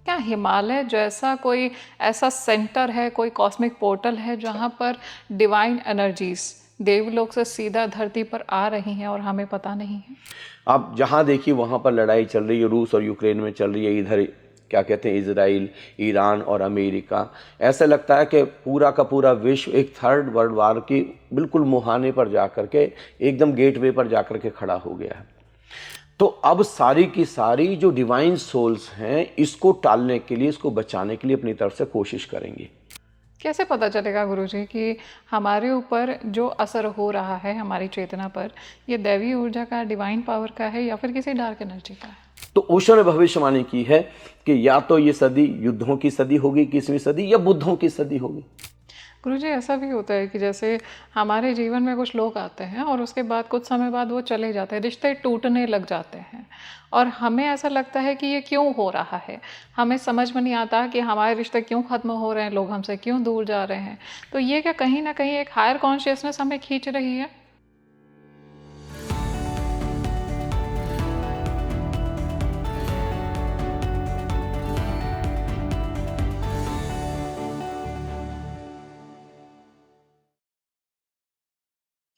क्या हिमालय जैसा कोई ऐसा सेंटर है, कोई कॉस्मिक पोर्टल है जहाँ पर डिवाइन एनर्जीज देवलोक से सीधा धरती पर आ रही हैं और हमें पता नहीं है? आप जहाँ देखिए वहाँ पर लड़ाई चल रही है, रूस और यूक्रेन में चल रही है, इधर क्या कहते हैं इजराइल, ईरान और अमेरिका। ऐसा लगता है कि पूरा का पूरा विश्व एक थर्ड वर्ल्ड वार की बिल्कुल मुहाने पर जाकर के, एकदम गेटवे पर जाकर के खड़ा हो गया है। तो अब सारी की सारी जो डिवाइन सोल्स हैं, इसको टालने के लिए, इसको बचाने के लिए अपनी तरफ से कोशिश करेंगी। कैसे पता चलेगा गुरुजी कि हमारे ऊपर जो असर हो रहा है हमारी चेतना पर, ये दैवी ऊर्जा का, डिवाइन पावर का है या फिर किसी डार्क एनर्जी का है? तो ओशो ने भविष्यवाणी की है कि या तो ये सदी युद्धों की सदी होगी, 21वीं सदी, या बुद्धों की सदी होगी। गुरुजी ऐसा भी होता है कि जैसे हमारे जीवन में कुछ लोग आते हैं और उसके बाद कुछ समय बाद वो चले जाते हैं, रिश्ते टूटने लग जाते हैं और हमें ऐसा लगता है कि ये क्यों हो रहा है। हमें समझ में नहीं आता कि हमारे रिश्ते क्यों ख़त्म हो रहे हैं, लोग हमसे क्यों दूर जा रहे हैं। तो ये क्या कहीं ना कहीं एक हायर कॉन्शियसनेस हमें खींच रही है?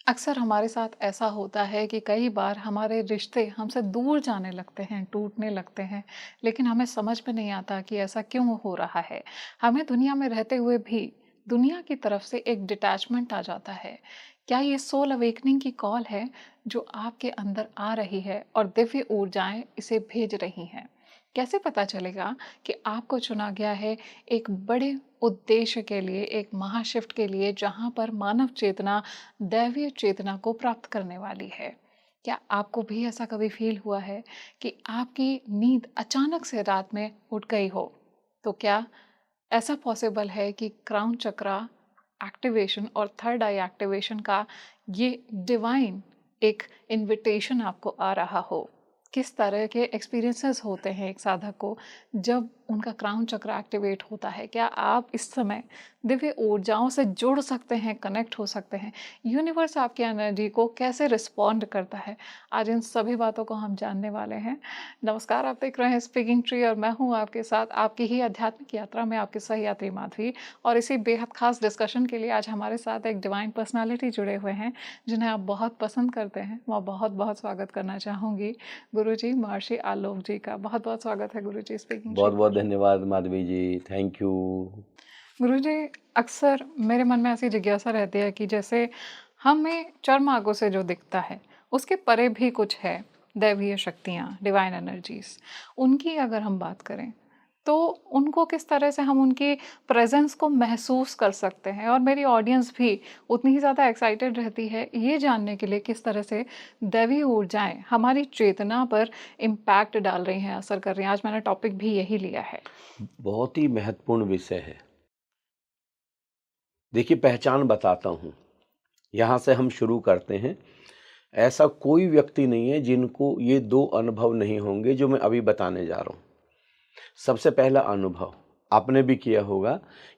अक्सर हमारे साथ ऐसा होता है कि कई बार हमारे रिश्ते हमसे दूर जाने लगते हैं, टूटने लगते हैं, लेकिन हमें समझ में नहीं आता कि ऐसा क्यों हो रहा है। हमें दुनिया में रहते हुए भी दुनिया की तरफ से एक डिटैचमेंट आ जाता है। क्या ये सोल अवेकनिंग की कॉल है जो आपके अंदर आ रही है और दिव्य ऊर्जाएं इसे भेज रही हैं? कैसे पता चलेगा कि आपको चुना गया है एक बड़े उद्देश्य के लिए, एक महाशिफ्ट के लिए, जहां पर मानव चेतना दैवीय चेतना को प्राप्त करने वाली है? क्या आपको भी ऐसा कभी फील हुआ है कि आपकी नींद अचानक से रात में उठ गई हो? तो क्या ऐसा पॉसिबल है कि क्राउन चक्रा एक्टिवेशन और थर्ड आई एक्टिवेशन का ये डिवाइन एक इनविटेशन आपको आ रहा हो? किस तरह के एक्सपीरियंसेस होते हैं एक साधक को जब उनका क्राउन चक्र एक्टिवेट होता है? क्या आप इस समय दिव्य ऊर्जाओं से जुड़ सकते हैं, कनेक्ट हो सकते हैं? यूनिवर्स आपकी एनर्जी को कैसे रिस्पॉन्ड करता है? आज इन सभी बातों को हम जानने वाले हैं। नमस्कार, आप देख रहे हैं स्पीकिंग ट्री और मैं हूं आपके साथ आपकी ही आध्यात्मिक यात्रा में आपकी सही यात्री माधवी। और इसी बेहद खास डिस्कशन के लिए आज हमारे साथ एक डिवाइन पर्सनालिटी जुड़े हुए हैं जिन्हें आप बहुत पसंद करते हैं। मैं बहुत बहुत स्वागत करना चाहूँगी गुरुजी महर्षि आलोक जी का। बहुत बहुत स्वागत है गुरुजी स्पीकिंग ट्री बहुत बहुत पर। धन्यवाद माधवी जी, थैंक यू। गुरुजी, अक्सर मेरे मन में ऐसी जिज्ञासा रहती है कि जैसे हमें चर्म आंखों से जो दिखता है उसके परे भी कुछ है, दैवीय शक्तियाँ, डिवाइन एनर्जीज। उनकी अगर हम बात करें तो उनको किस तरह से हम उनकी प्रेजेंस को महसूस कर सकते हैं? और मेरी ऑडियंस भी उतनी ही ज़्यादा एक्साइटेड रहती है ये जानने के लिए किस तरह से दैवीय ऊर्जाएं हमारी चेतना पर इम्पैक्ट डाल रही हैं, असर कर रही हैं। आज मैंने टॉपिक भी यही लिया है। बहुत ही महत्वपूर्ण विषय है। देखिए, पहचान बताता हूँ, यहाँ से हम शुरू करते हैं। ऐसा कोई व्यक्ति नहीं है जिनको ये दो अनुभव नहीं होंगे जो मैं अभी बताने जा रहा हूँ। सबसे पहला अनुभव आपने भी किया होगा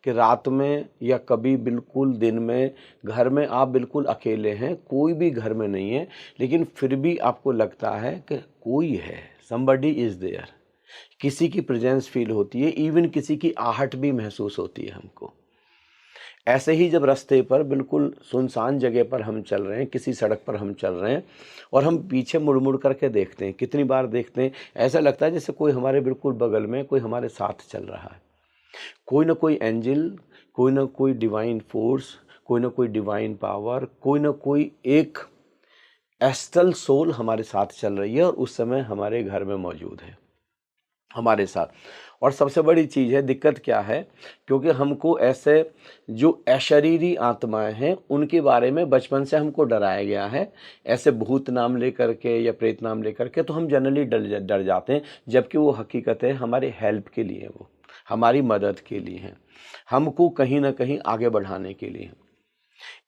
कि रात में या कभी बिल्कुल दिन में घर में आप बिल्कुल अकेले हैं, कोई भी घर में नहीं है, लेकिन फिर भी आपको लगता है कि कोई है, somebody is there। किसी की प्रेजेंस फील होती है, इवन किसी की आहट भी महसूस होती है हमको। ऐसे ही जब रास्ते पर बिल्कुल सुनसान जगह पर हम चल रहे हैं, किसी सड़क पर हम चल रहे हैं और हम पीछे मुड़ मुड़ करके देखते हैं, कितनी बार देखते हैं, ऐसा लगता है जैसे कोई हमारे बिल्कुल बगल में, कोई हमारे साथ चल रहा है। कोई ना कोई एंजल, कोई ना कोई डिवाइन फोर्स, कोई ना कोई डिवाइन पावर, कोई ना कोई एक एस्ट्रल सोल हमारे साथ चल रही है और उस समय हमारे घर में मौजूद है, हमारे साथ। और सबसे बड़ी चीज़ है, दिक्कत क्या है, क्योंकि हमको ऐसे जो अशरीरी आत्माएं हैं उनके बारे में बचपन से हमको डराया गया है। ऐसे भूत नाम लेकर के या प्रेत नाम लेकर के तो हम जनरली डर जाते हैं, जबकि वो हकीकत है हमारे हेल्प के लिए, वो हमारी मदद के लिए हैं, हमको कहीं ना कहीं आगे बढ़ाने के लिए।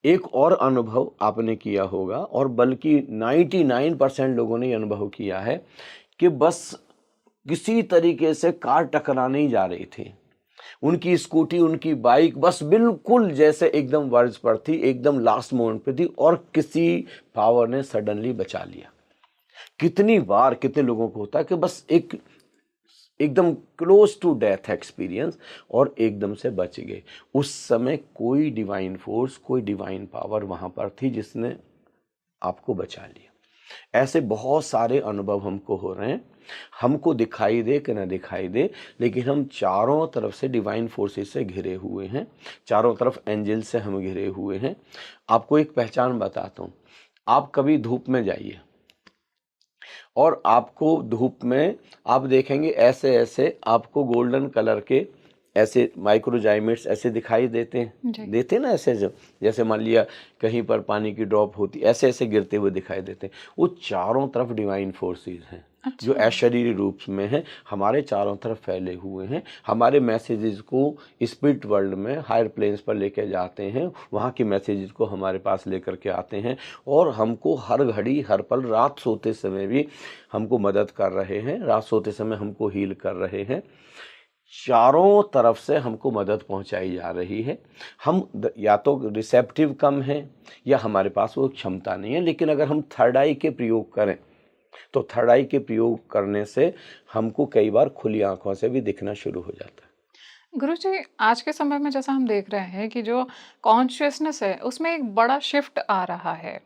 एक और अनुभव आपने किया होगा, और बल्कि 99% लोगों ने ये अनुभव किया है कि बस किसी तरीके से कार टकराने ही जा रही थी, उनकी स्कूटी, उनकी बाइक बस बिल्कुल जैसे एकदम वर्ज पर थी, एकदम लास्ट मोमेंट पे थी, और किसी पावर ने सडनली बचा लिया। कितनी बार कितने लोगों को होता है कि बस एक एकदम क्लोज टू डेथ एक्सपीरियंस, और एकदम से बच गए। उस समय कोई डिवाइन फोर्स, कोई डिवाइन पावर वहाँ पर थी जिसने आपको बचा लिया। ऐसे बहुत सारे अनुभव हमको हो रहे हैं, हमको दिखाई दे कि ना दिखाई दे, लेकिन हम चारों तरफ से डिवाइन फोर्सेस से घिरे हुए हैं, चारों तरफ एंजल से हम घिरे हुए हैं। आपको एक पहचान बताता हूँ, आप कभी धूप में जाइए और आपको धूप में आप देखेंगे ऐसे ऐसे आपको गोल्डन कलर के ऐसे माइक्रोजाइमेट्स ऐसे दिखाई देते हैं, जी। देते हैं ना ऐसे, जो जैसे मान लिया कहीं पर पानी की ड्रॉप होती, ऐसे ऐसे गिरते हुए दिखाई देते हैं। वो चारों तरफ डिवाइन फोर्सेस हैं जो अच्छा। अशरीरी रूप में हैं, हमारे चारों तरफ फैले हुए हैं। हमारे मैसेजेस को स्पिरिट वर्ल्ड में हायर प्लेन्स पर लेके जाते हैं, वहाँ की मैसेजेस को हमारे पास लेकर के आते हैं, और हमको हर घड़ी हर पल, रात सोते समय भी हमको मदद कर रहे हैं, रात सोते समय हमको हील कर रहे हैं। चारों तरफ से हमको मदद पहुंचाई जा रही है। या तो रिसेप्टिव कम हैं या हमारे पास वो क्षमता नहीं है, लेकिन अगर हम थर्ड आई के प्रयोग करें तो थर्ड आई के प्रयोग करने से हमको कई बार खुली आंखों से भी दिखना शुरू हो जाता है। गुरुजी, आज के समय में जैसा हम देख रहे हैं कि जो कॉन्शियसनेस है, उसमें एक बड़ा शिफ्ट आ रहा है।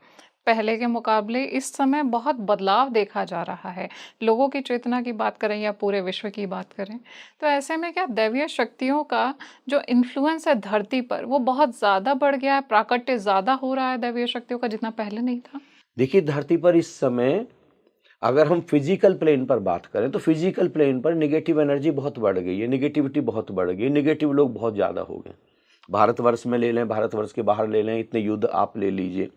पहले के मुकाबले इस समय बहुत बदलाव देखा जा रहा है। लोगों की चेतना की बात करें या पूरे विश्व की बात करें, तो ऐसे में क्या दैवीय शक्तियों का जो इन्फ्लुएंस है धरती पर, वो बहुत ज़्यादा बढ़ गया है, प्राकट्य ज़्यादा हो रहा है दैवीय शक्तियों का, जितना पहले नहीं था? देखिए, धरती पर इस समय अगर हम फिजिकल प्लेन पर बात करें तो फिजिकल प्लेन पर निगेटिव एनर्जी बहुत बढ़ गई है, निगेटिविटी बहुत बढ़ गई है, निगेटिव लोग बहुत ज़्यादा हो गए। भारतवर्ष में ले लें, भारतवर्ष के बाहर ले लें, इतने युद्ध आप ले लीजिए,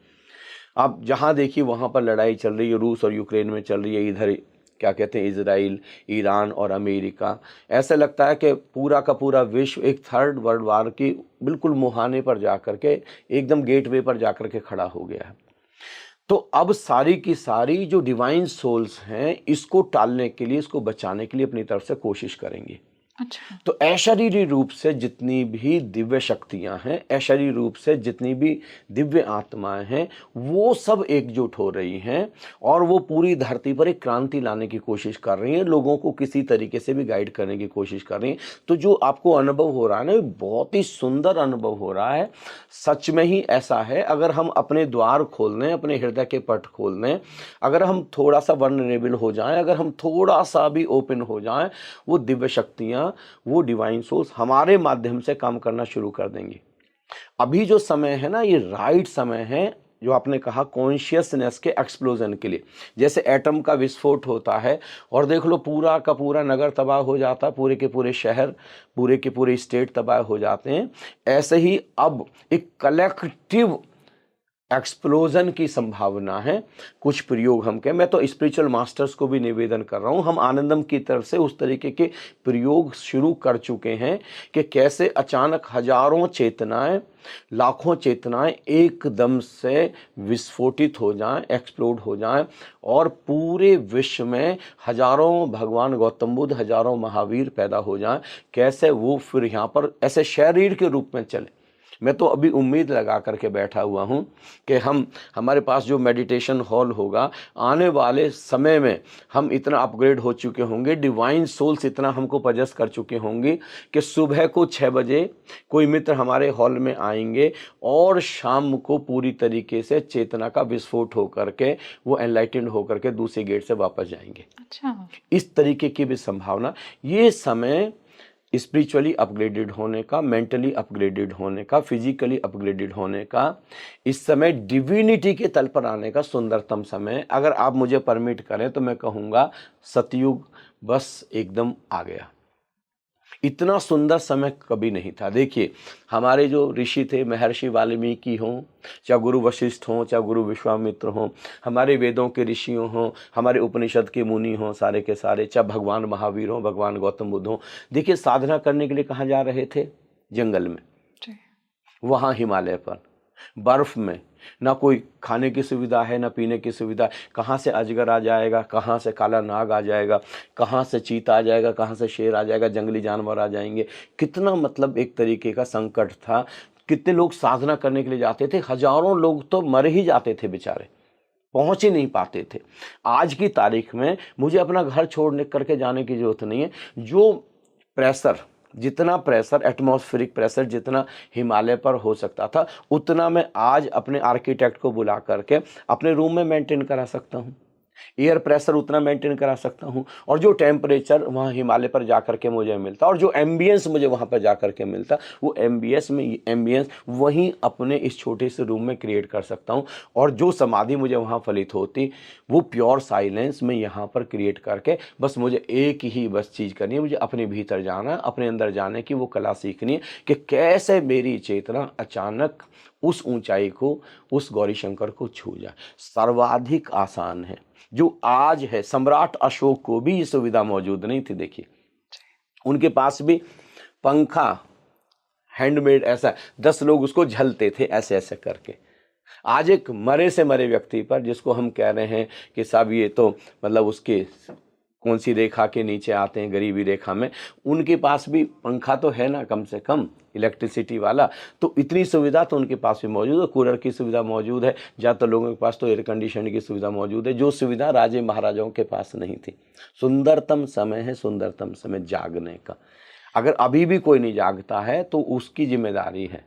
आप जहाँ देखिए वहाँ पर लड़ाई चल रही है, रूस और यूक्रेन में चल रही है, इधर क्या कहते हैं इजराइल, ईरान और अमेरिका। ऐसा लगता है कि पूरा का पूरा विश्व एक थर्ड वर्ल्ड वार की बिल्कुल मुहाने पर जाकर के, एकदम गेटवे पर जाकर के खड़ा हो गया है। तो अब सारी की सारी जो डिवाइन सोल्स हैं, इसको टालने के लिए, इसको बचाने के लिए अपनी तरफ से कोशिश करेंगी। अच्छा। तो अशरीरी रूप से जितनी भी दिव्य शक्तियां हैं, अशरीरी रूप से जितनी भी दिव्य आत्माएं हैं, वो सब एकजुट हो रही हैं और वो पूरी धरती पर एक क्रांति लाने की कोशिश कर रही हैं, लोगों को किसी तरीके से भी गाइड करने की कोशिश कर रही हैं। तो जो आपको अनुभव हो रहा है ना, बहुत ही सुंदर अनुभव हो रहा है। सच में ही ऐसा है, अगर हम अपने द्वार खोल दें, अपने हृदय के पट खोल दें, अगर हम थोड़ा सा वल्नरेबल हो जाएं, अगर हम थोड़ा सा भी ओपन हो जाएं, वो दिव्य शक्तियां, वो डिवाइन सोर्स हमारे माध्यम से काम करना शुरू कर देंगी। अभी जो समय है ना, ये राइट समय है, जो आपने कहा कॉन्शियसनेस के एक्सप्लोजन के लिए। जैसे एटम का विस्फोट होता है और देख लो पूरा का पूरा नगर तबाह हो जाता है, पूरे के पूरे शहर, पूरे के पूरे स्टेट तबाह हो जाते हैं। ऐसे ही अब एक कलेक्टिव एक्सप्लोजन की संभावना है। कुछ प्रयोग हम कहें, मैं तो स्पिरिचुअल मास्टर्स को भी निवेदन कर रहा हूं, हम आनंदम की तरफ से उस तरीके के प्रयोग शुरू कर चुके हैं कि कैसे अचानक हजारों चेतनाएं, लाखों चेतनाएं एकदम से विस्फोटित हो जाएं, एक्सप्लोड हो जाएं, और पूरे विश्व में हजारों भगवान गौतम बुद्ध, हजारों महावीर पैदा हो जाएं। कैसे वो फिर यहाँ पर ऐसे शरीर के रूप में चले। मैं तो अभी उम्मीद लगा करके बैठा हुआ हूँ कि हमारे पास जो मेडिटेशन हॉल होगा, आने वाले समय में हम इतना अपग्रेड हो चुके होंगे, डिवाइन सोल्स इतना हमको पजेस कर चुके होंगे कि सुबह को 6 बजे कोई मित्र हमारे हॉल में आएंगे और शाम को पूरी तरीके से चेतना का विस्फोट होकर के वो एनलाइटेंड होकर के दूसरे गेट से वापस जाएंगे। अच्छा। इस तरीके की भी संभावना। ये समय स्पिरिचुअली अपग्रेडेड होने का, मेंटली अपग्रेडेड होने का, फिजिकली अपग्रेडेड होने का, इस समय डिविनिटी के तल पर आने का सुंदरतम समय। अगर आप मुझे परमिट करें तो मैं कहूँगा सतयुग बस एकदम आ गया। इतना सुंदर समय कभी नहीं था। देखिए, हमारे जो ऋषि थे, महर्षि वाल्मीकि हों, चाहे गुरु वशिष्ठ हों, चाहे गुरु विश्वामित्र हों, हमारे वेदों के ऋषियों हों, हमारे उपनिषद के मुनि हों, सारे के सारे, चाहे भगवान महावीर हों, भगवान गौतम बुद्ध हों, देखिए साधना करने के लिए कहाँ जा रहे थे? जंगल में, वहाँ हिमालय पर बर्फ में। ना कोई खाने की सुविधा है, ना पीने की सुविधा। कहाँ से अजगर आ जाएगा, कहाँ से काला नाग आ जाएगा, कहाँ से चीता आ जाएगा, कहाँ से शेर आ जाएगा, जंगली जानवर आ जाएंगे। कितना मतलब एक तरीके का संकट था। कितने लोग साधना करने के लिए जाते थे, हजारों लोग तो मर ही जाते थे बेचारे। पहुंच ही नहीं पाते थे। आज की तारीख में मुझे अपना घर छोड़ने करके जाने की ज़रूरत नहीं है। जो प्रेशर, जितना प्रेशर, एटमॉस्फेरिक प्रेशर जितना हिमालय पर हो सकता था, उतना मैं आज अपने आर्किटेक्ट को बुला करके अपने रूम में मेंटेन करा सकता हूँ। एयर प्रेशर उतना मेंटेन करा सकता हूँ, और जो टेम्परेचर वहाँ हिमालय पर जा कर के मुझे मिलता, और जो एम्बियंस मुझे वहाँ पर जा कर के मिलता, वो एम्बियंस वहीं अपने इस छोटे से रूम में क्रिएट कर सकता हूँ। और जो समाधि मुझे वहाँ फलित होती, वो प्योर साइलेंस में यहाँ पर क्रिएट करके बस मुझे एक ही बस चीज़ करनी है, मुझे अपने भीतर जाना, अपने अंदर जाने की वो कला सीखनी है कि कैसे मेरी चेतना अचानक उस ऊंचाई को, उस गौरी शंकर को छू जाए। सर्वाधिक आसान है। जो आज है, सम्राट अशोक को भी ये सुविधा मौजूद नहीं थी। देखिए, उनके पास भी पंखा हैंडमेड, ऐसा 10 लोग उसको झलते थे ऐसे ऐसे करके। आज एक मरे से मरे व्यक्ति पर, जिसको हम कह रहे हैं कि साहब ये तो मतलब उसके कौन सी रेखा के नीचे आते हैं, गरीबी रेखा में, उनके पास भी पंखा तो है ना, कम से कम इलेक्ट्रिसिटी वाला। तो इतनी सुविधा तो उनके पास भी मौजूद है। कूलर की सुविधा मौजूद है, ज़्यादातर लोगों के पास तो एयर कंडीशनर की सुविधा मौजूद है, जो सुविधा राजे महाराजाओं के पास नहीं थी। सुंदरतम समय है, सुंदरतम समय जागने का। अगर अभी भी कोई नहीं जागता है तो उसकी जिम्मेदारी है।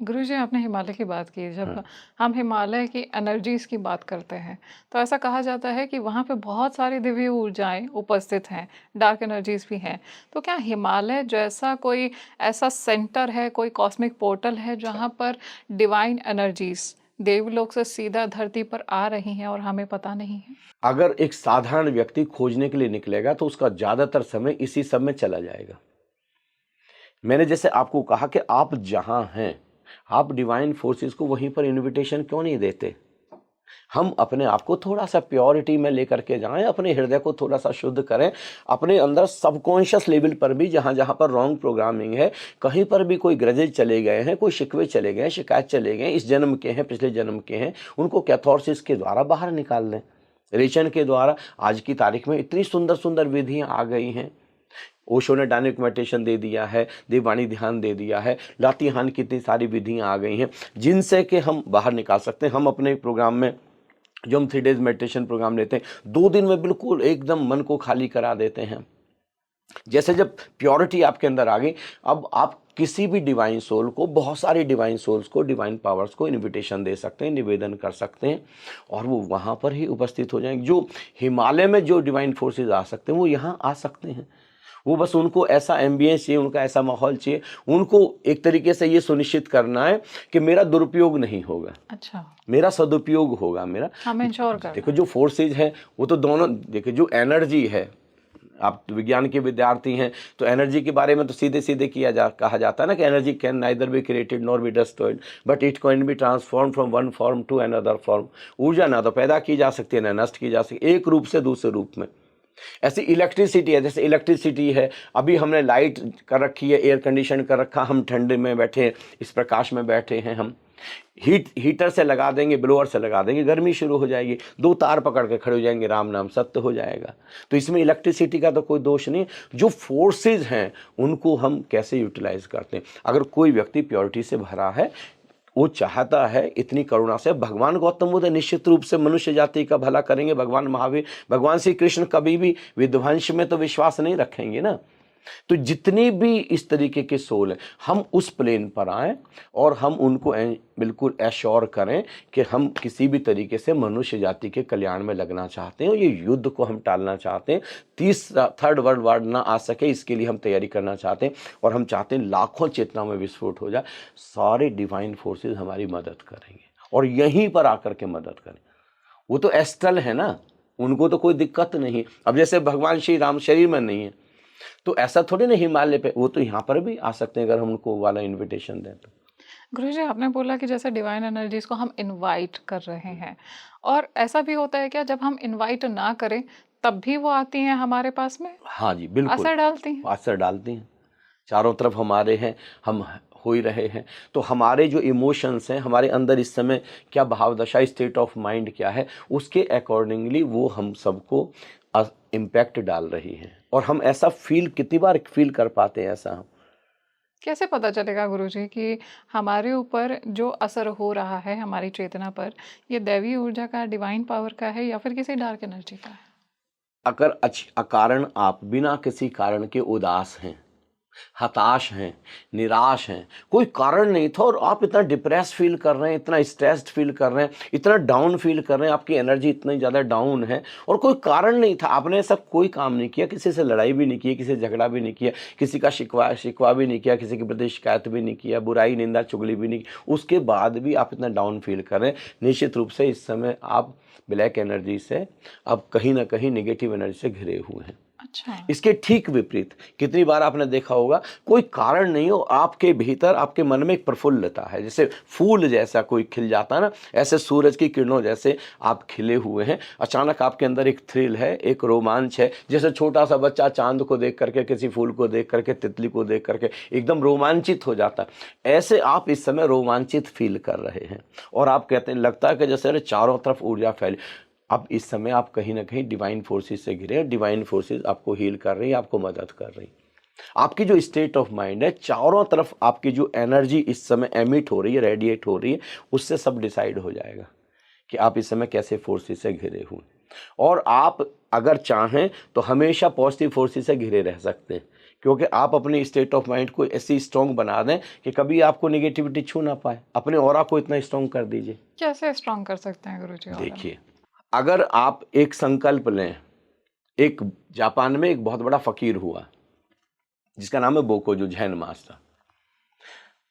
गुरुजी, आपने हिमालय की बात की। जब हम हिमालय की एनर्जीज़ की बात करते हैं, तो ऐसा कहा जाता है कि वहाँ पे बहुत सारी दिव्य ऊर्जाएँ उपस्थित हैं, डार्क एनर्जीज़ भी हैं। तो क्या हिमालय जैसा कोई ऐसा सेंटर है, कोई कॉस्मिक पोर्टल है, जहाँ पर डिवाइन एनर्जीज़ देवलोक से सीधा धरती पर आ रही हैं और हमें पता नहीं है? अगर एक साधारण व्यक्ति खोजने के लिए निकलेगा तो उसका ज़्यादातर समय इसी सब में चला जाएगा। मैंने जैसे आपको कहा कि आप जहाँ हैं, आप डिवाइन फोर्सेस को वहीं पर इनविटेशन क्यों नहीं देते? हम अपने आप को थोड़ा सा प्योरिटी में लेकर के जाएं, अपने हृदय को थोड़ा सा शुद्ध करें, अपने अंदर सबकॉन्शियस लेवल पर भी जहाँ जहाँ पर रॉन्ग प्रोग्रामिंग है, कहीं पर भी कोई ग्रजेज चले गए हैं, कोई शिकवे चले गए हैं, शिकायत चले गए हैं, इस जन्म के हैं, पिछले जन्म के हैं, उनको कैथोरसिस के द्वारा बाहर निकाल दें। रेचन के द्वारा आज की तारीख में इतनी सुंदर सुंदर विधियाँ आ गई हैं। ओशो ने डायनेमिक मेडिटेशन दे दिया है, देववाणी ध्यान दे दिया है, लातिहान की इतनी सारी विधियाँ आ गई हैं जिनसे कि हम बाहर निकाल सकते हैं। हम अपने प्रोग्राम में जो हम 3 डेज मेडिटेशन प्रोग्राम लेते हैं, 2 दिन में बिल्कुल एकदम मन को खाली करा देते हैं। जैसे जब प्योरिटी आपके अंदर आ गई, अब आप किसी भी डिवाइन सोल को, बहुत सारी डिवाइन सोल्स को, डिवाइन पावर्स को इनविटेशन दे सकते हैं, निवेदन कर सकते हैं, और वो वहाँ पर ही उपस्थित हो जाएंगे। जो हिमालय में जो डिवाइन फोर्सेज आ सकते हैं, वो यहाँ आ सकते हैं। वो बस उनको ऐसा एम्बियंस चाहिए, उनका ऐसा माहौल चाहिए। उनको एक तरीके से ये सुनिश्चित करना है कि मेरा दुरुपयोग नहीं होगा, अच्छा, मेरा सदुपयोग होगा। मेरा हमें इंश्योर करना देखो, है। जो फोर्सेज हैं वो तो दोनों, देखो जो एनर्जी है, आप विज्ञान के विद्यार्थी हैं तो एनर्जी के बारे में तो सीधे सीधे कहा जाता है ना कि energy can neither be created nor be destroyed but it can be transform from one form to another form. ऊर्जा ना तो पैदा की जा सकती है, ना नष्ट की जा सकती है, एक रूप से दूसरे रूप में। ऐसी इलेक्ट्रिसिटी है, जैसे इलेक्ट्रिसिटी है, अभी हमने लाइट कर रखी है, एयर कंडीशन कर रखा, हम ठंडे में बैठे, इस प्रकाश में बैठे हैं, हम हीटर से लगा देंगे, ब्लोअर से लगा देंगे, गर्मी शुरू हो जाएगी, 2 तार पकड़ के खड़े हो जाएंगे, राम नाम सत्य हो जाएगा। तो इसमें इलेक्ट्रिसिटी का तो कोई दोष नहीं। जो फोर्सेज हैं उनको हम कैसे यूटिलाइज करते हैं। अगर कोई व्यक्ति प्योरिटी से भरा है, वो चाहता है इतनी करुणा से, भगवान गौतम बुद्ध निश्चित रूप से मनुष्य जाति का भला करेंगे। भगवान महावीर, भगवान श्री कृष्ण कभी भी विध्वंस में तो विश्वास नहीं रखेंगे ना। तो जितनी भी इस तरीके के सोल हैं, हम उस प्लेन पर आएं और हम उनको बिल्कुल एश्योर करें कि हम किसी भी तरीके से मनुष्य जाति के कल्याण में लगना चाहते हैं, और ये युद्ध को हम टालना चाहते हैं। 3rd वर्ल्ड वार ना आ सके, इसके लिए हम तैयारी करना चाहते हैं, और हम चाहते हैं लाखों चेतना में विस्फोट हो जाए। सारे डिवाइन फोर्सेस हमारी मदद करेंगे और यहीं पर आकर के मदद करें। वो तो एस्ट्रल है ना, उनको तो कोई दिक्कत नहीं। अब जैसे भगवान श्री राम शरीर में नहीं है, तो ऐसा थोड़ी ना हिमालय पे, वो तो यहाँ पर भी आ सकते हैं अगर हम उनको वाला इनविटेशन दें तो। गुरुजी, आपने बोला कि जैसे डिवाइन एनर्जीज को हम इनवाइट कर रहे हैं, और ऐसा भी होता है क्या जब हम इनवाइट ना करें तब भी वो आती हैं हमारे पास में, हाँ जी, बिल्कुल असर डालती हैं? असर डालती हैं। चारों तरफ हमारे हैं, हम हो ही रहे हैं। तो हमारे जो इमोशंस हैं, हमारे अंदर इस समय क्या भाव दशा, स्टेट ऑफ माइंड क्या है, उसके अकॉर्डिंगली वो हम सबको इम्पैक्ट डाल रही हैं। और हम ऐसा फील, कितनी बार फील कर पाते हैं ऐसा हम कैसे पता चलेगा गुरुजी कि हमारे ऊपर जो असर हो रहा है हमारी चेतना पर, ये दैवी ऊर्जा का, डिवाइन पावर का है या फिर किसी डार्क एनर्जी का है? अगर अकारण आप बिना किसी कारण के उदास हैं, हताश हैं, निराश हैं, कोई कारण नहीं था और आप इतना डिप्रेस फील कर रहे हैं, इतना स्ट्रेस्ड फील कर रहे हैं, इतना डाउन फील कर रहे हैं, आपकी एनर्जी इतनी ज़्यादा डाउन है और कोई कारण नहीं था, आपने ऐसा कोई काम नहीं किया, किसी से लड़ाई भी नहीं की, किसी से झगड़ा भी नहीं किया, किसी का शिकवा भी नहीं किया, किसी के प्रति शिकायत भी नहीं किया, बुराई निंदा चुगली भी नहीं की, उसके बाद भी आप इतना डाउन फील कर रहे हैं, निश्चित रूप से इस समय आप ब्लैक एनर्जी से, अब कहीं ना कहीं नेगेटिव एनर्जी से घिरे हुए हैं। अच्छा। इसके ठीक विपरीत कितनी बार आपने देखा होगा, कोई कारण नहीं हो, आपके भीतर आपके मन में एक प्रफुल्लता है, जैसे फूल जैसा कोई खिल जाता है ना, ऐसे सूरज की किरणों जैसे आप खिले हुए हैं। अचानक आपके अंदर एक थ्रिल है, एक रोमांच है, जैसे छोटा सा बच्चा चांद को देख करके, किसी फूल को देख करके, तितली को देख करके एकदम रोमांचित हो जाता है। ऐसे आप इस समय रोमांचित फील कर रहे हैं और आप कहते हैं, लगता है कि जैसे अरे चारों तरफ ऊर्जा फैली। अब इस समय आप कहीं ना कहीं डिवाइन फोर्सेस से घिरे हैं, डिवाइन फोर्सेस आपको हील कर रही है, आपको मदद कर रही है। आपकी जो स्टेट ऑफ माइंड है, चारों तरफ आपकी जो एनर्जी इस समय एमिट हो रही है, रेडिएट हो रही है, उससे सब डिसाइड हो जाएगा कि आप इस समय कैसे फोर्सेस से घिरे हुए। और आप अगर चाहें तो हमेशा पॉजिटिव फोर्सेस से घिरे रह सकते हैं, क्योंकि आप अपनी स्टेट ऑफ माइंड को ऐसी स्ट्रॉन्ग बना दें कि कभी आपको निगेटिविटी छू ना पाए। अपने ऑरा को इतना स्ट्रॉन्ग कर दीजिए। कैसे स्ट्रॉन्ग कर सकते हैं गुरुजी ऑरा? देखिए, अगर आप एक संकल्प लें, एक जापान में एक बहुत बड़ा फकीर हुआ जिसका नाम है बोकोजू, जैन मास्टर।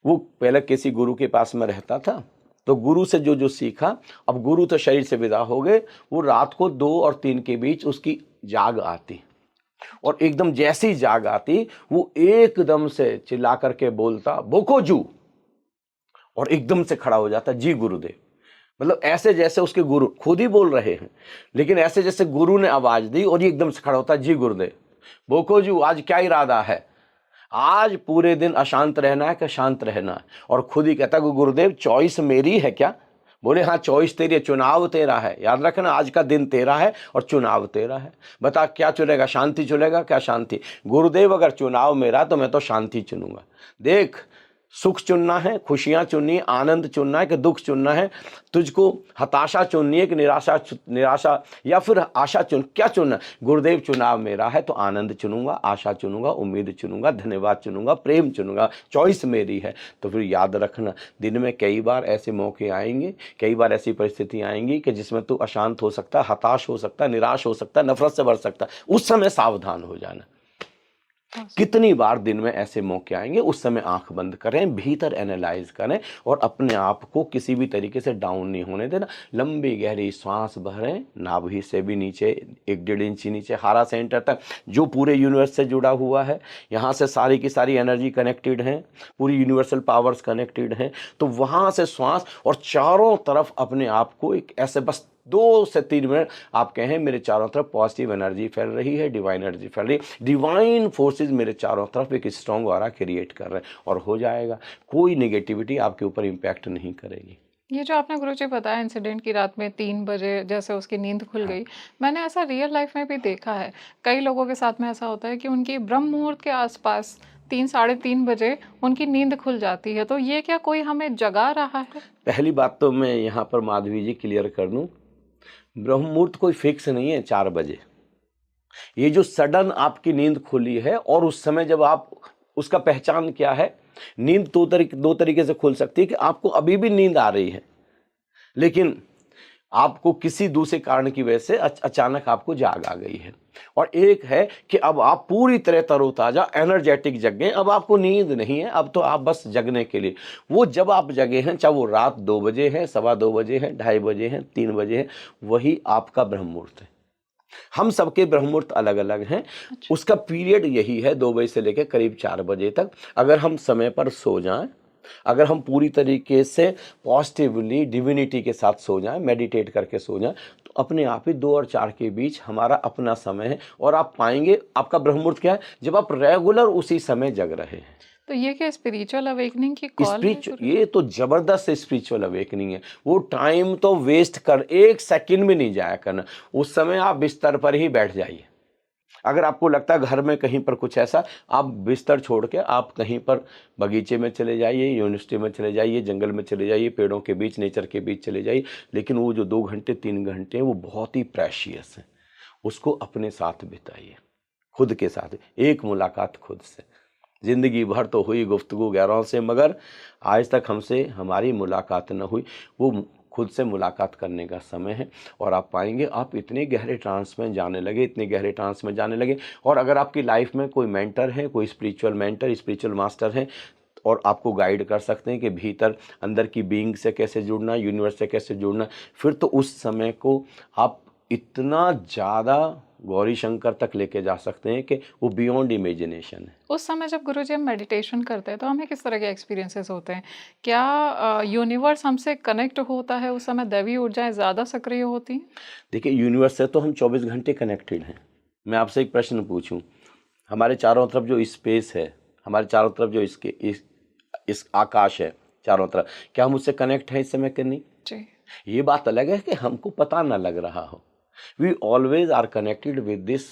वो पहले किसी गुरु के पास में रहता था, तो गुरु से जो जो सीखा, अब गुरु तो शरीर से विदा हो गए, वो रात को 2 और 3 के बीच उसकी जाग आती और एकदम जैसी जाग आती, वो एकदम से चिल्ला करके बोलता बोकोजू, और एकदम से खड़ा हो जाता, जी गुरुदेव। मतलब ऐसे जैसे उसके गुरु खुद ही बोल रहे हैं, लेकिन ऐसे जैसे गुरु ने आवाज दी और ये एकदम से खड़ा होता, जी गुरुदेव। बोकोजू, आज क्या इरादा है? आज पूरे दिन अशांत रहना है कि शांत रहना है? और खुद ही कहता कि गुरुदेव, चॉइस मेरी है क्या? बोले हाँ, चॉइस तेरी है, चुनाव तेरा है। याद रखना, आज का दिन तेरा है और चुनाव तेरा है। बता क्या चुनेगा, शांति चुनेगा क्या शांति? गुरुदेव, अगर चुनाव मेरा तो मैं तो शांति चुनूंगा। देख, सुख चुनना है, खुशियां चुननी है, आनंद चुनना है कि दुख चुनना है? तुझको हताशा चुननी है कि निराशा या फिर आशा क्या चुनना? गुरुदेव, चुनाव मेरा है तो आनंद चुनूंगा, आशा चुनूंगा, उम्मीद चुनूंगा, धन्यवाद चुनूंगा, प्रेम चुनूंगा, चॉइस मेरी है। तो फिर याद रखना, दिन में कई बार ऐसे मौके आएंगे, कई बार ऐसी परिस्थिति आएंगी कि जिसमें तू अशांत हो सकता, हताश हो सकता, निराश हो सकता, नफरत से भर सकता। उस समय सावधान हो जाना। कितनी बार दिन में ऐसे मौके आएंगे, उस समय आंख बंद करें, भीतर एनालाइज करें और अपने आप को किसी भी तरीके से डाउन नहीं होने देना। लंबी गहरी सांस भरें, नाभि से भी नीचे 1-1.5 इंच नीचे हारा सेंटर तक, जो पूरे यूनिवर्स से जुड़ा हुआ है। यहाँ से सारी की सारी एनर्जी कनेक्टेड है, पूरी यूनिवर्सल पावर्स कनेक्टेड हैं। तो वहाँ से श्वास और चारों तरफ अपने आप को एक ऐसे बस 2 से 3 मिनट आप कहें, मेरे चारों तरफ पॉजिटिव एनर्जी फैल रही है, डिवाइन एनर्जी फैल रही है, डिवाइन फोर्सेस मेरे चारों तरफ एक स्ट्रॉन्ग ऑरा क्रिएट कर रहे हैं, और हो जाएगा। कोई नेगेटिविटी आपके ऊपर इम्पैक्ट नहीं करेगी। ये जो आपने गुरुजी बताया इंसिडेंट की, रात में 3 बजे जैसे उसकी नींद खुल गई, मैंने ऐसा रियल लाइफ में भी देखा है। कई लोगों के साथ में ऐसा होता है कि उनकी ब्रह्म मुहूर्त के आसपास 3 साढ़े 3 बजे उनकी नींद खुल जाती है। तो ये क्या कोई हमें जगा रहा है? पहली बात तो मैं यहाँ पर माधवी जी क्लियर कर दूँ, ब्रह्म मुहूर्त कोई फिक्स नहीं है 4 बजे। ये जो सडन आपकी नींद खुली है, और उस समय जब आप उसका पहचान क्या है, नींद दो तरीके से खुल सकती है कि आपको अभी भी नींद आ रही है, लेकिन आपको किसी दूसरे कारण की वजह से अचानक आपको जाग आ गई है। और एक है कि अब आप पूरी तरह तरोताजा एनर्जेटिक जगे, अब आपको नींद नहीं है, अब तो आप बस जगने के लिए। वो जब आप जगे हैं, चाहे वो रात 2 बजे है, 2:15 बजे है, 2:30 बजे है, 3 बजे है, वही आपका ब्रह्म मुहूर्त है। हम सबके ब्रह्म मुहूर्त अलग अलग हैं। उसका पीरियड यही है, 2 बजे से लेकर करीब 4 बजे तक। अगर हम समय पर सो जाएं, अगर हम पूरी तरीके से पॉजिटिवली डिविनिटी के साथ सो जाएं, मेडिटेट करके सो जाएं, तो अपने आप ही 2 और 4 के बीच हमारा अपना समय है। और आप पाएंगे आपका ब्रह्म मुहूर्त क्या है, जब आप रेगुलर उसी समय जग रहे हैं। तो ये क्या स्पिरिचुअल अवेकनिंग की कॉल है गुरुजी? ये तो जबरदस्त स्पिरिचुअल अवेकनिंग है। वो टाइम तो वेस्ट कर 1 सेकंड भी नहीं जाया करना। उस समय आप बिस्तर पर ही बैठ जाइए, अगर आपको लगता है घर में कहीं पर कुछ ऐसा, आप बिस्तर छोड़ के आप कहीं पर बगीचे में चले जाइए, यूनिवर्सिटी में चले जाइए, जंगल में चले जाइए, पेड़ों के बीच, नेचर के बीच चले जाइए। लेकिन वो जो 2 घंटे 3 घंटे हैं वो बहुत ही प्रेशियस है, उसको अपने साथ बिताइए, खुद के साथ। एक मुलाकात खुद से। ज़िंदगी भर तो हुई गुफ्तगू गैरों से, मगर आज तक हमसे हमारी मुलाकात न हुई। वो खुद से मुलाकात करने का समय है। और आप पाएंगे आप इतने गहरे ट्रांस में जाने लगे, इतने गहरे ट्रांस में जाने लगे। और अगर आपकी लाइफ में कोई मेंटर है, कोई स्पिरिचुअल मेंटर, स्पिरिचुअल मास्टर है, और आपको गाइड कर सकते हैं कि भीतर अंदर की बीइंग से कैसे जुड़ना, यूनिवर्स से कैसे जुड़ना, फिर तो उस समय को आप इतना ज़्यादा गौरी शंकर तक लेके जा सकते हैं कि वो बियॉन्ड इमेजिनेशन है। उस समय जब गुरुजी हम मेडिटेशन करते हैं तो हमें किस तरह के एक्सपीरियंसेस होते हैं? क्या यूनिवर्स हमसे कनेक्ट होता है उस समय, दैवी ऊर्जाएं ज़्यादा सक्रिय होती हैं? देखिए, यूनिवर्स से तो हम 24 घंटे कनेक्टेड हैं। मैं आपसे एक प्रश्न पूछूं, हमारे चारों तरफ जो स्पेस है, हमारे चारों तरफ जो इस आकाश है चारों तरफ, क्या हम उससे कनेक्ट हैं इस समय कि नहीं? जी। ये बात अलग है कि हमको पता ना लग रहा हो। We always are connected with this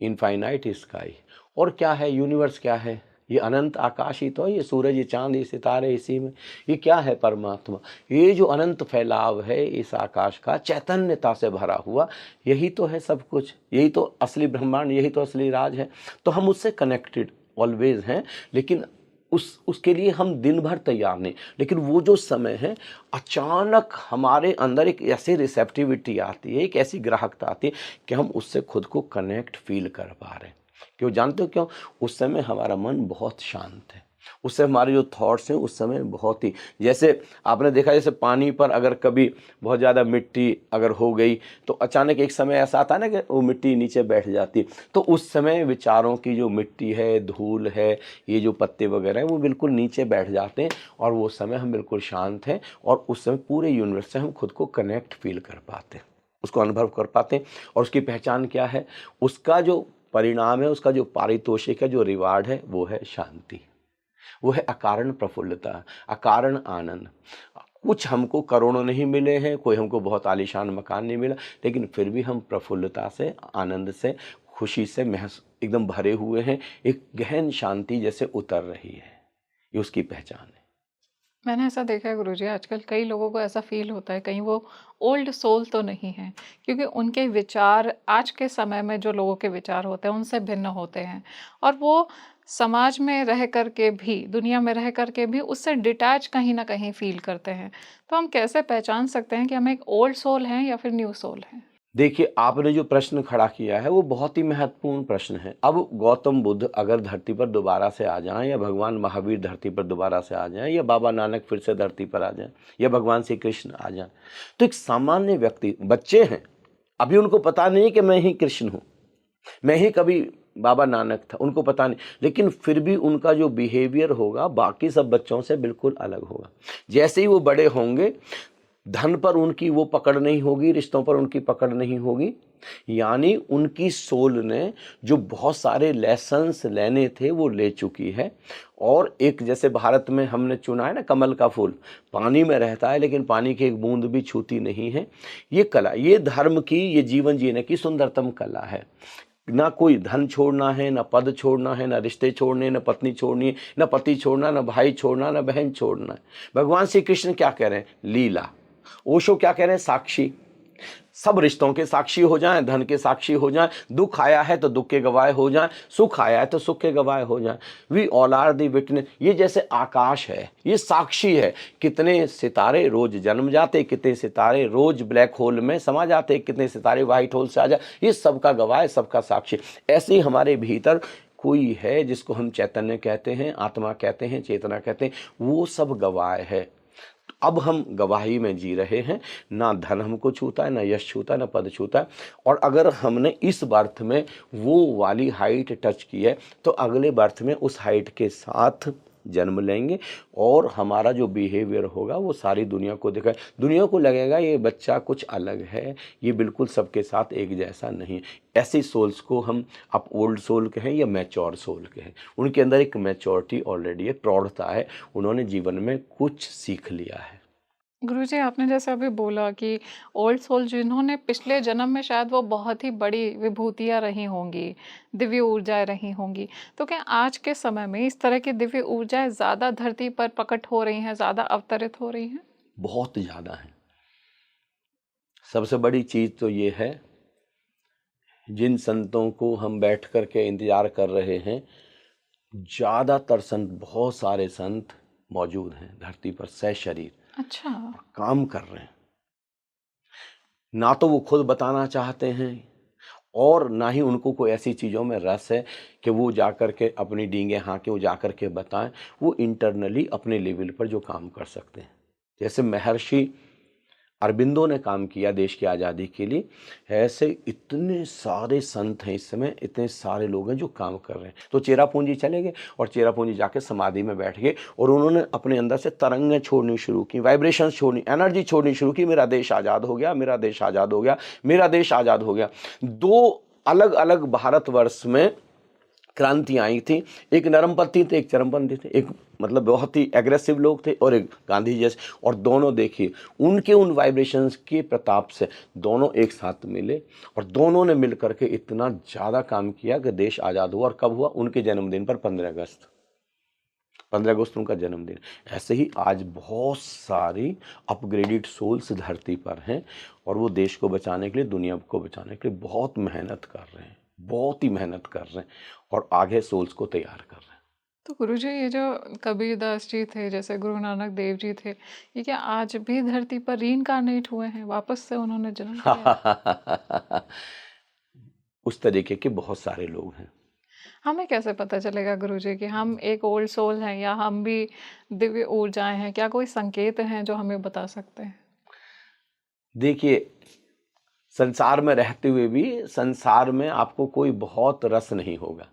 infinite sky. और क्या है यूनिवर्स? क्या है? ये अनंत आकाश ही तो है। ये सूरज, ये चांद, ये सितारे, इसी में ये क्या है? परमात्मा। ये जो अनंत फैलाव है इस आकाश का, चैतन्यता से भरा हुआ, यही तो है सब कुछ। यही तो असली ब्रह्मांड, यही तो असली राज है। तो हम उससे कनेक्टेड ऑलवेज हैं। लेकिन उसके लिए हम दिन भर तैयार नहीं। लेकिन वो जो समय है, अचानक हमारे अंदर एक ऐसी रिसेप्टिविटी आती है, एक ऐसी ग्राहकता आती है कि हम उससे खुद को कनेक्ट फील कर पा रहे हैं। क्यों? जानते हो क्यों? उस समय हमारा मन बहुत शांत है। उस समय हमारे जो थॉट्स हैं उस समय बहुत ही, जैसे आपने देखा, जैसे पानी पर अगर कभी बहुत ज़्यादा मिट्टी अगर हो गई तो अचानक एक समय ऐसा आता है ना कि वो मिट्टी नीचे बैठ जाती है। तो उस समय विचारों की जो मिट्टी है, धूल है, ये जो पत्ते वगैरह हैं, वो बिल्कुल नीचे बैठ जाते हैं। और वो समय हम बिल्कुल शांत हैं। और उस समय पूरे यूनिवर्स से हम खुद को कनेक्ट फील कर पाते हैं, उसको अनुभव कर पाते हैं। और उसकी पहचान क्या है? उसका जो परिणाम है, उसका जो पारितोषिक है, जो रिवार्ड है, वो है शांति। वो है अकारण प्रफुल्लता, अकारण आनंद। कुछ हमको करोड़ों नहीं मिले हैं, कोई हमको बहुत आलीशान मकान नहीं मिला, लेकिन फिर भी हम प्रफुल्लता से, आनंद से, खुशी से एकदम भरे हुए हैं। एक गहन शांति जैसे उतर रही है, ये उसकी पहचान है। मैंने ऐसा देखा है गुरुजी, आजकल कई लोगों को ऐसा फील होता है कहीं वो ओल्ड सोल तो नहीं है, क्योंकि उनके विचार आज के समय में जो लोगों के विचार होते हैं उनसे भिन्न होते हैं। और वो समाज में रह करके भी, दुनिया में रह करके भी उससे डिटैच कहीं ना कहीं फील करते हैं। तो हम कैसे पहचान सकते हैं कि हम एक ओल्ड सोल हैं या फिर न्यू सोल हैं? देखिए, आपने जो प्रश्न खड़ा किया है वो बहुत ही महत्वपूर्ण प्रश्न है। अब गौतम बुद्ध अगर धरती पर दोबारा से आ जाएं, या भगवान महावीर धरती पर दोबारा से आ जाएं, या बाबा नानक फिर से धरती पर आ जाएं, या भगवान श्री कृष्ण आ जाएं, तो एक सामान्य व्यक्ति, बच्चे हैं, अभी उनको पता नहीं कि मैं ही कृष्ण हूँ, मैं ही कभी बाबा नानक था, उनको पता नहीं। लेकिन फिर भी उनका जो बिहेवियर होगा बाकी सब बच्चों से बिल्कुल अलग होगा। जैसे ही वो बड़े होंगे, धन पर उनकी वो पकड़ नहीं होगी, रिश्तों पर उनकी पकड़ नहीं होगी। यानी उनकी सोल ने जो बहुत सारे लेसन्स लेने थे वो ले चुकी है। और एक, जैसे भारत में हमने चुना है ना कमल का फूल, पानी में रहता है लेकिन पानी की एक बूंद भी छूती नहीं है। ये कला, ये धर्म की, ये जीवन जीने की सुंदरतम कला है। ना कोई धन छोड़ना है, ना पद छोड़ना है, ना रिश्ते छोड़ने, ना पत्नी छोड़नी है, ना पति छोड़ना, ना भाई छोड़ना, ना बहन छोड़ना है। भगवान श्री कृष्ण क्या कह रहे हैं? लीला। ओशो क्या कह रहे हैं? साक्षी। सब रिश्तों के साक्षी हो जाएं, धन के साक्षी हो जाएं, दुख आया है तो दुख के गवाह हो जाएं, सुख आया है तो सुख के गवाह हो जाएं। We all are the witness. ये जैसे आकाश है, ये साक्षी है। कितने सितारे रोज जन्म जाते, कितने सितारे रोज ब्लैक होल में समा जाते, कितने सितारे व्हाइट होल से आ जाए, ये सबका गवाह है, सबका साक्षी। ऐसे ही हमारे भीतर कोई है जिसको हम चैतन्य कहते हैं, आत्मा कहते हैं, चेतना कहते हैं, वो सब गवाह है। अब हम गवाही में जी रहे हैं। ना धन हमको छूता है, ना यश छूता है, ना पद छूता है। और अगर हमने इस बर्थ में वो वाली हाइट टच की है तो अगले बर्थ में उस हाइट के साथ जन्म लेंगे। और हमारा जो बिहेवियर होगा वो सारी दुनिया को दिखाए, दुनिया को लगेगा ये बच्चा कुछ अलग है, ये बिल्कुल सबके साथ एक जैसा नहीं। ऐसी सोल्स को हम आप ओल्ड सोल कहें या मैच्योर सोल कहें, उनके अंदर एक मैच्योरिटी ऑलरेडी है, प्रौढ़ता है, उन्होंने जीवन में कुछ सीख लिया है। गुरुजी, आपने जैसे अभी बोला कि ओल्ड सोल जिन्होंने पिछले जन्म में शायद वो बहुत ही बड़ी विभूतियाँ रही होंगी, दिव्य ऊर्जाएँ रही होंगी। तो क्या आज के समय में इस तरह की दिव्य ऊर्जाएँ ज़्यादा धरती पर प्रकट हो रही हैं, ज़्यादा अवतरित हो रही हैं? बहुत ज़्यादा है। सबसे बड़ी चीज़ तो ये है, जिन संतों को हम बैठ कर के इंतज़ार कर रहे हैं, ज़्यादातर संत, बहुत सारे संत मौजूद हैं धरती पर सशरीर अच्छा। और काम कर रहे हैं। ना तो वो खुद बताना चाहते हैं और ना ही उनको कोई ऐसी चीज़ों में रस है कि वो जा कर के अपनी डींगे हाँके वो जा कर के बताएं। वो इंटरनली अपने लेवल पर जो काम कर सकते हैं, जैसे महर्षि अरबिंदो ने काम किया देश की आज़ादी के लिए, ऐसे इतने सारे संत हैं इस समय, इतने सारे लोग हैं जो काम कर रहे हैं। तो चेरापूंजी चले गए और चेरापूंजी जाके समाधि में बैठ गए और उन्होंने अपने अंदर से तरंगें छोड़नी शुरू की, वाइब्रेशंस छोड़नी, एनर्जी छोड़नी शुरू की। मेरा देश आज़ाद हो गया, मेरा देश आज़ाद हो गया, मेरा देश आज़ाद हो गया। दो अलग अलग भारतवर्ष में क्रांतियाँ आई थी। एक नरमपंथी थे, एक चरमपंथी थे। एक मतलब बहुत ही एग्रेसिव लोग थे और एक गांधी जैसे, और दोनों देखिए उनके उन वाइब्रेशंस के प्रताप से दोनों एक साथ मिले और दोनों ने मिल करके इतना ज़्यादा काम किया कि देश आज़ाद हुआ। और कब हुआ? उनके जन्मदिन पर, 15 अगस्त। 15 अगस्त उनका जन्मदिन। ऐसे ही आज बहुत सारी अपग्रेडेड सोल्स धरती पर हैं और वो देश को बचाने के लिए, दुनिया को बचाने के लिए बहुत मेहनत कर रहे हैं, बहुत ही मेहनत कर रहे हैं और आगे सोल्स को तैयार कर रहे हैं। तो गुरुजी, ये जो कबीरदास जी थे, जैसे गुरु नानक देव जी थे, ये क्या आज भी धरती पर रीइंकार्नेट हुए हैं? वापस से उन्होंने जन्म लिया है? उस तरीके के बहुत सारे लोग हैं। हमें कैसे पता चलेगा गुरुजी कि हम एक ओल्ड सोल हैं या हम भी दिव्य ऊर्जाएं हैं? क्या कोई संकेत हैं जो हमें बता सकते हैं? देखिए, संसार में रहते हुए भी संसार में आपको कोई बहुत रस नहीं होगा।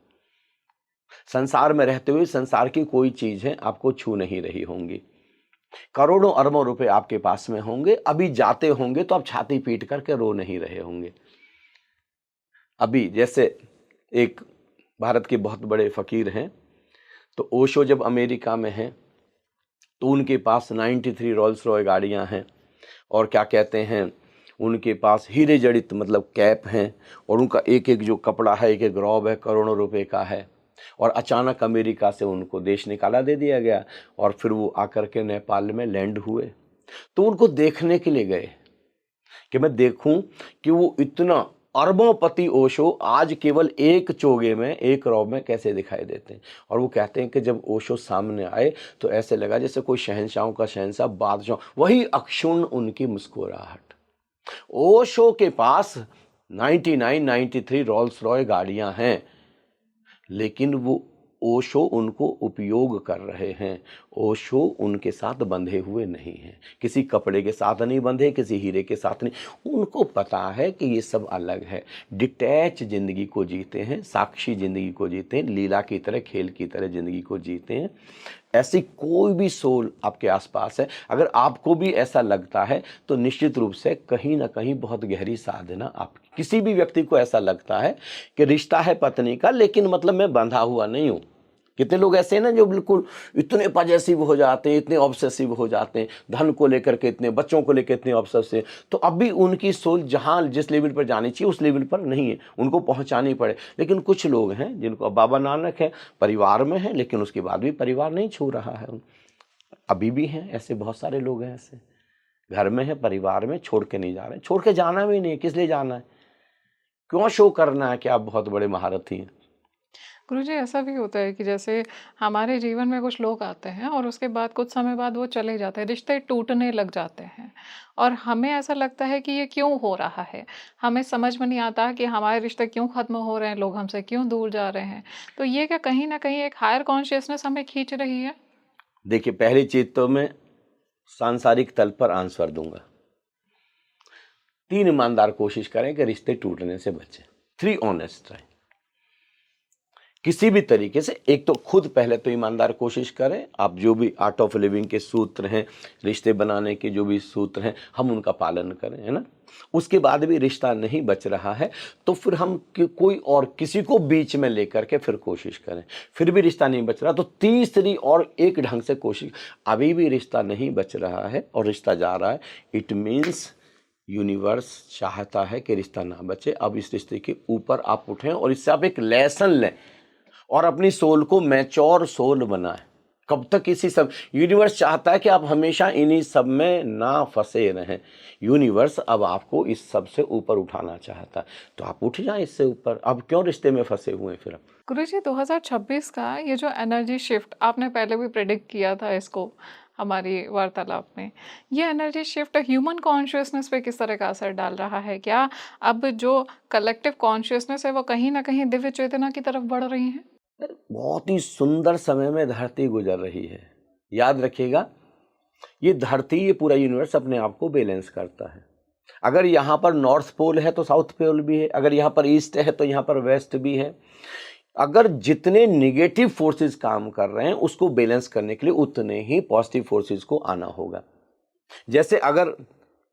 संसार में रहते हुए संसार की कोई चीज़ें आपको छू नहीं रही होंगी। करोड़ों अरबों रुपए आपके पास में होंगे, अभी जाते होंगे तो आप छाती पीट करके रो नहीं रहे होंगे। अभी जैसे एक भारत के बहुत बड़े फ़कीर हैं, तो ओशो जब अमेरिका में हैं, तो उनके पास 93 रोल्स रॉय गाड़ियाँ हैं और क्या कहते हैं, उनके पास हीरे जड़ित मतलब कैप हैं और उनका एक एक जो कपड़ा है, एक एक रॉब है, करोड़ों रुपए का है। और अचानक अमेरिका से उनको देश निकाला दे दिया गया और फिर वो आकर के नेपाल में लैंड हुए। तो उनको देखने के लिए गए कि मैं देखूं कि वो इतना अरबोंपति ओशो आज केवल एक चोगे में, एक रॉब में कैसे दिखाई देते हैं। और वो कहते हैं कि जब ओशो सामने आए तो ऐसे लगा जैसे कोई शहंशाहों का शहंशाह, बादशाह, वही अक्षुण्ण उनकी मुस्कुराहट। ओशो के पास 93 रोल्स रॉय गाड़ियां हैं, लेकिन वो ओशो उनको उपयोग कर रहे हैं। ओशो उनके साथ बंधे हुए नहीं हैं, किसी कपड़े के साथ नहीं बंधे, किसी हीरे के साथ नहीं। उनको पता है कि ये सब अलग है। डिटैच जिंदगी को जीते हैं, साक्षी जिंदगी को जीते हैं, लीला की तरह, खेल की तरह जिंदगी को जीते हैं। ऐसी कोई भी सोल आपके आसपास है, अगर आपको भी ऐसा लगता है तो निश्चित रूप से कहीं ना कहीं बहुत गहरी साधना आप, किसी भी व्यक्ति को ऐसा लगता है कि रिश्ता है पत्नी का, लेकिन मतलब मैं बंधा हुआ नहीं हूँ। कितने लोग ऐसे हैं ना जो बिल्कुल इतने पॉजेसिव हो जाते हैं, इतने ऑब्सेसिव हो जाते हैं, धन को लेकर के इतने, बच्चों को लेकर इतने ऑब्सेसिव, तो अब भी उनकी सोच जहाँ जिस लेवल पर जानी चाहिए उस लेवल पर नहीं है, उनको पहुँचानी पड़े। लेकिन कुछ लोग हैं जिनको, बाबा नानक है, परिवार में है लेकिन उसके बाद भी परिवार नहीं छू रहा है। अभी भी हैं ऐसे, बहुत सारे लोग हैं ऐसे, घर में है, परिवार में, छोड़ के नहीं जा रहे, छोड़ के जाना भी नहीं, किस लिए जाना है, क्यों शो करना है कि आप बहुत बड़े महारथी हैं। गुरुजी, ऐसा भी होता है कि जैसे हमारे जीवन में कुछ लोग आते हैं और उसके बाद कुछ समय बाद वो चले जाते हैं, रिश्ते टूटने लग जाते हैं और हमें ऐसा लगता है कि ये क्यों हो रहा है। हमें समझ में नहीं आता कि हमारे रिश्ते क्यों खत्म हो रहे हैं, लोग हमसे क्यों दूर जा रहे हैं। तो ये क्या कहीं ना कहीं एक हायर कॉन्शियसनेस हमें खींच रही है? देखिए, पहली चीज तो मैं सांसारिक तल पर आंसर दूंगा। 3 ईमानदार कोशिश करें कि रिश्ते टूटने से बचें। 3 ऑनेस्ट रहें। किसी भी तरीके से एक तो खुद पहले तो ईमानदार कोशिश करें, आप जो भी आर्ट ऑफ लिविंग के सूत्र हैं, रिश्ते बनाने के जो भी सूत्र हैं, हम उनका पालन करें, है ना। उसके बाद भी रिश्ता नहीं बच रहा है तो फिर हम कोई और किसी को बीच में लेकर के फिर कोशिश करें, फिर भी रिश्ता नहीं बच रहा तो तीसरी और एक ढंग से कोशिश, अभी भी रिश्ता नहीं बच रहा है और रिश्ता जा रहा है, इट मीन्स यूनिवर्स चाहता है कि रिश्ता ना बचे। अब इस रिश्ते के ऊपर आप उठें और इससे आप एक लेसन लें और अपनी सोल को मैच्योर सोल बनाएं। कब तक इसी सब, यूनिवर्स चाहता है कि आप हमेशा इन्हीं सब में ना फंसे रहें। यूनिवर्स अब आपको इस सब से ऊपर उठाना चाहता है, तो आप उठ जाएं इससे ऊपर। अब क्यों रिश्ते में फंसे हुए हैं फिर आप? गुरुजी 2026 का ये जो एनर्जी शिफ्ट आपने पहले भी प्रेडिक्ट किया था इसको हमारी वार्तालाप में, ये एनर्जी शिफ्ट ह्यूमन कॉन्शियसनेस पे किस तरह का असर डाल रहा है? क्या अब जो कलेक्टिव कॉन्शियसनेस है वो कहीं ना कहीं दिव्य चेतना की तरफ बढ़ रही है? बहुत ही सुंदर समय में धरती गुजर रही है। याद रखिएगा, ये धरती, ये पूरा यूनिवर्स अपने आप को बैलेंस करता है। अगर यहाँ पर नॉर्थ पोल है तो साउथ पोल भी है, अगर यहाँ पर ईस्ट है तो यहाँ पर वेस्ट भी है। अगर जितने निगेटिव फोर्सेस काम कर रहे हैं उसको बैलेंस करने के लिए उतने ही पॉजिटिव फोर्सेस को आना होगा। जैसे अगर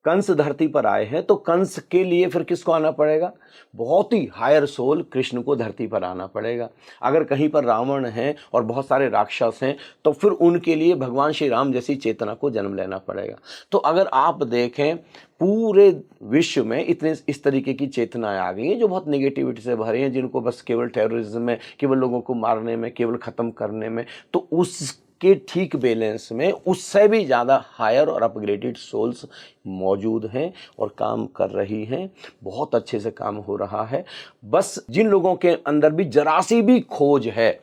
कंस धरती पर आए हैं तो कंस के लिए फिर किसको आना पड़ेगा? बहुत ही हायर सोल कृष्ण को धरती पर आना पड़ेगा। अगर कहीं पर रावण हैं और बहुत सारे राक्षस हैं तो फिर उनके लिए भगवान श्री राम जैसी चेतना को जन्म लेना पड़ेगा। तो अगर आप देखें पूरे विश्व में इतने इस तरीके की चेतनाएं आ गई हैं जो बहुत नेगेटिविटी से भरी हैं, जिनको बस केवल टेररिज्म में, केवल लोगों को मारने में, केवल ख़त्म करने में, तो उसके ठीक बैलेंस में उससे भी ज़्यादा हायर और अपग्रेडेड सोल्स मौजूद हैं और काम कर रही हैं। बहुत अच्छे से काम हो रहा है। बस जिन लोगों के अंदर भी जरा सी भी खोज है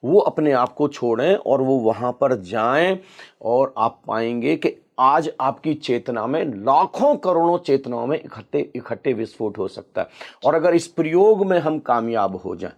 वो अपने आप को छोड़ें और वो वहाँ पर जाएं और आप पाएंगे कि आज आपकी चेतना में लाखों करोड़ों चेतनाओं में इकट्ठे विस्फोट हो सकता है। और अगर इस प्रयोग में हम कामयाब हो जाएं,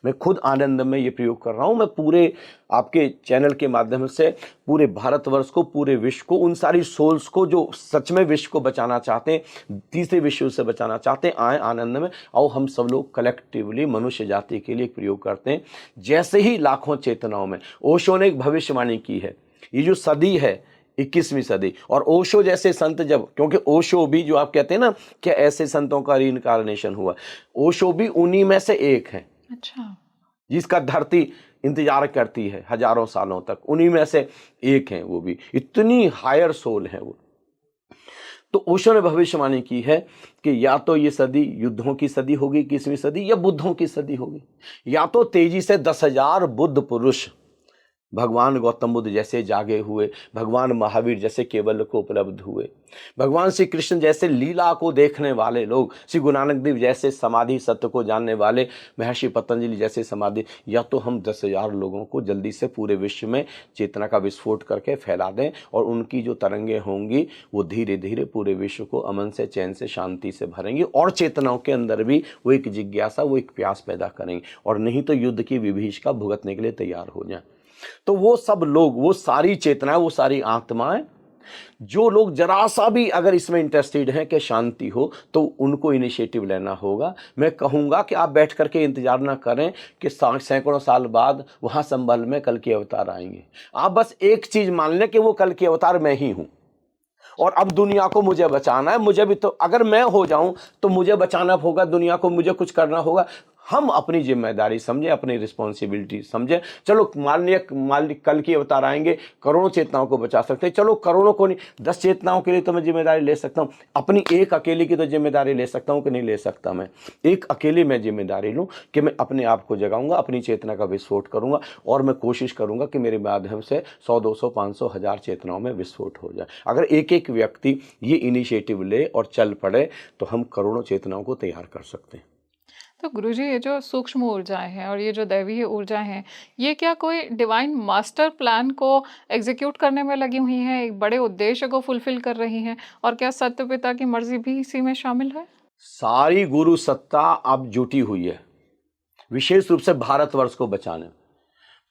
मैं खुद आनंद में ये प्रयोग कर रहा हूँ, मैं पूरे आपके चैनल के माध्यम से पूरे भारतवर्ष को, पूरे विश्व को, उन सारी सोल्स को जो सच में विश्व को बचाना चाहते हैं, तीसरे विश्व से बचाना चाहते हैं, आए आनंद में। और हम सब लोग कलेक्टिवली मनुष्य जाति के लिए एक प्रयोग करते हैं। जैसे ही लाखों चेतनाओं में, ओशो ने एक भविष्यवाणी की है, ये जो सदी है 21वीं सदी, और ओशो जैसे संत जब, क्योंकि ओशो भी जो आप कहते हैं ना कि ऐसे संतों का रीइंकार्नेशन हुआ, ओशो भी उन्हीं में से एक है। अच्छा। जिसका धरती इंतजार करती है हजारों सालों तक, उन्हीं में से एक हैं वो भी। इतनी हायर सोल है वो। तो ओशो ने भविष्यवाणी की है कि या तो ये सदी युद्धों की सदी होगी 21वीं सदी, या बुद्धों की सदी होगी। या तो तेजी से 10,000 बुद्ध पुरुष, भगवान गौतम बुद्ध जैसे जागे हुए, भगवान महावीर जैसे केवल को उपलब्ध हुए, भगवान श्री कृष्ण जैसे लीला को देखने वाले लोग, श्री गुरु नानक देव जैसे समाधि सत्य को जानने वाले, महर्षि पतंजलि जैसे समाधि, या तो हम 10,000 लोगों को जल्दी से पूरे विश्व में चेतना का विस्फोट करके फैला दें और उनकी जो तरंगें होंगी वो धीरे धीरे पूरे विश्व को अमन से, चैन से, शांति से भरेंगी और चेतनाओं के अंदर भी वो एक जिज्ञासा, वो एक प्यास पैदा करेंगे, और नहीं तो युद्ध की विभीषिका भुगतने के लिए तैयार हो जाएं। तो वो सब लोग, वो सारी चेतनाएं, वो सारी आत्माएं, जो लोग जरा सा भी अगर इसमें इंटरेस्टेड हैं कि शांति हो, तो उनको इनिशिएटिव लेना होगा। मैं कहूँगा कि आप बैठ करके इंतजार ना करें कि सैकड़ों साल बाद वहाँ संभल में कल के अवतार आएंगे। आप बस एक चीज़ मान लें कि वो कल के अवतार मैं ही हूँ और अब दुनिया को मुझे बचाना है। मुझे भी तो, अगर मैं हो जाऊं तो मुझे बचाना होगा, दुनिया को मुझे कुछ करना होगा। हम अपनी जिम्मेदारी समझें, अपनी रिस्पॉन्सिबिलिटी समझें। चलो मान ली कल की अवतार आएंगे, करोड़ों चेतनाओं को बचा सकते हैं, चलो करोड़ों को नहीं, 10 चेतनाओं के लिए तो मैं जिम्मेदारी ले सकता हूँ। अपनी एक अकेले की तो जिम्मेदारी ले सकता हूँ कि नहीं ले सकता? मैं एक अकेले मैं जिम्मेदारी लूँ कि मैं अपने आप को जगाऊंगा, अपनी चेतना का विस्फोट करूंगा और मैं कोशिश करूंगा कि मेरे माध्यम से 100, 200, 500, 1000 चेतनाओं में विस्फोट हो जाए। अगर एक एक व्यक्ति ये इनिशिएटिव ले और चल पड़े तो हम करोड़ों चेतनाओं को तैयार कर सकते हैं। तो गुरुजी, ये जो सूक्ष्म ऊर्जाएं हैं और ये जो दैवीय ऊर्जाएं हैं, ये क्या कोई डिवाइन मास्टर प्लान को एग्जीक्यूट करने में लगी हुई हैं, एक बड़े उद्देश्य को फुलफिल कर रही हैं? और क्या सत्य पिता की मर्जी भी इसी में शामिल है? सारी गुरु सत्ता अब जुटी हुई है, विशेष रूप से भारतवर्ष को बचाने।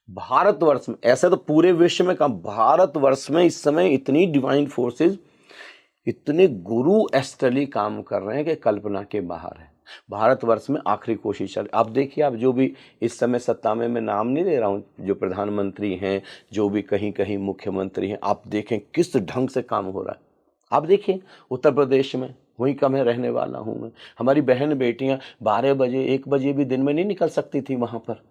भारतवर्ष में, ऐसे तो पूरे विश्व में कम, भारतवर्ष में इस समय इतनी डिवाइन फोर्सेस, इतने गुरु एस्ट्रली काम कर रहे हैं कि कल्पना के बाहर है। भारतवर्ष में आखिरी कोशिश चल। आप देखिए, आप जो भी इस समय सत्ता में, मैं नाम नहीं ले रहा हूँ, जो प्रधानमंत्री हैं, जो भी कहीं कहीं मुख्यमंत्री हैं, आप देखें किस ढंग से काम हो रहा है। आप देखिए उत्तर प्रदेश में, वहीं का मैं रहने वाला हूँ मैं, हमारी बहन बेटियाँ 12 बजे 1 बजे भी दिन में नहीं निकल सकती थी, वहाँ पर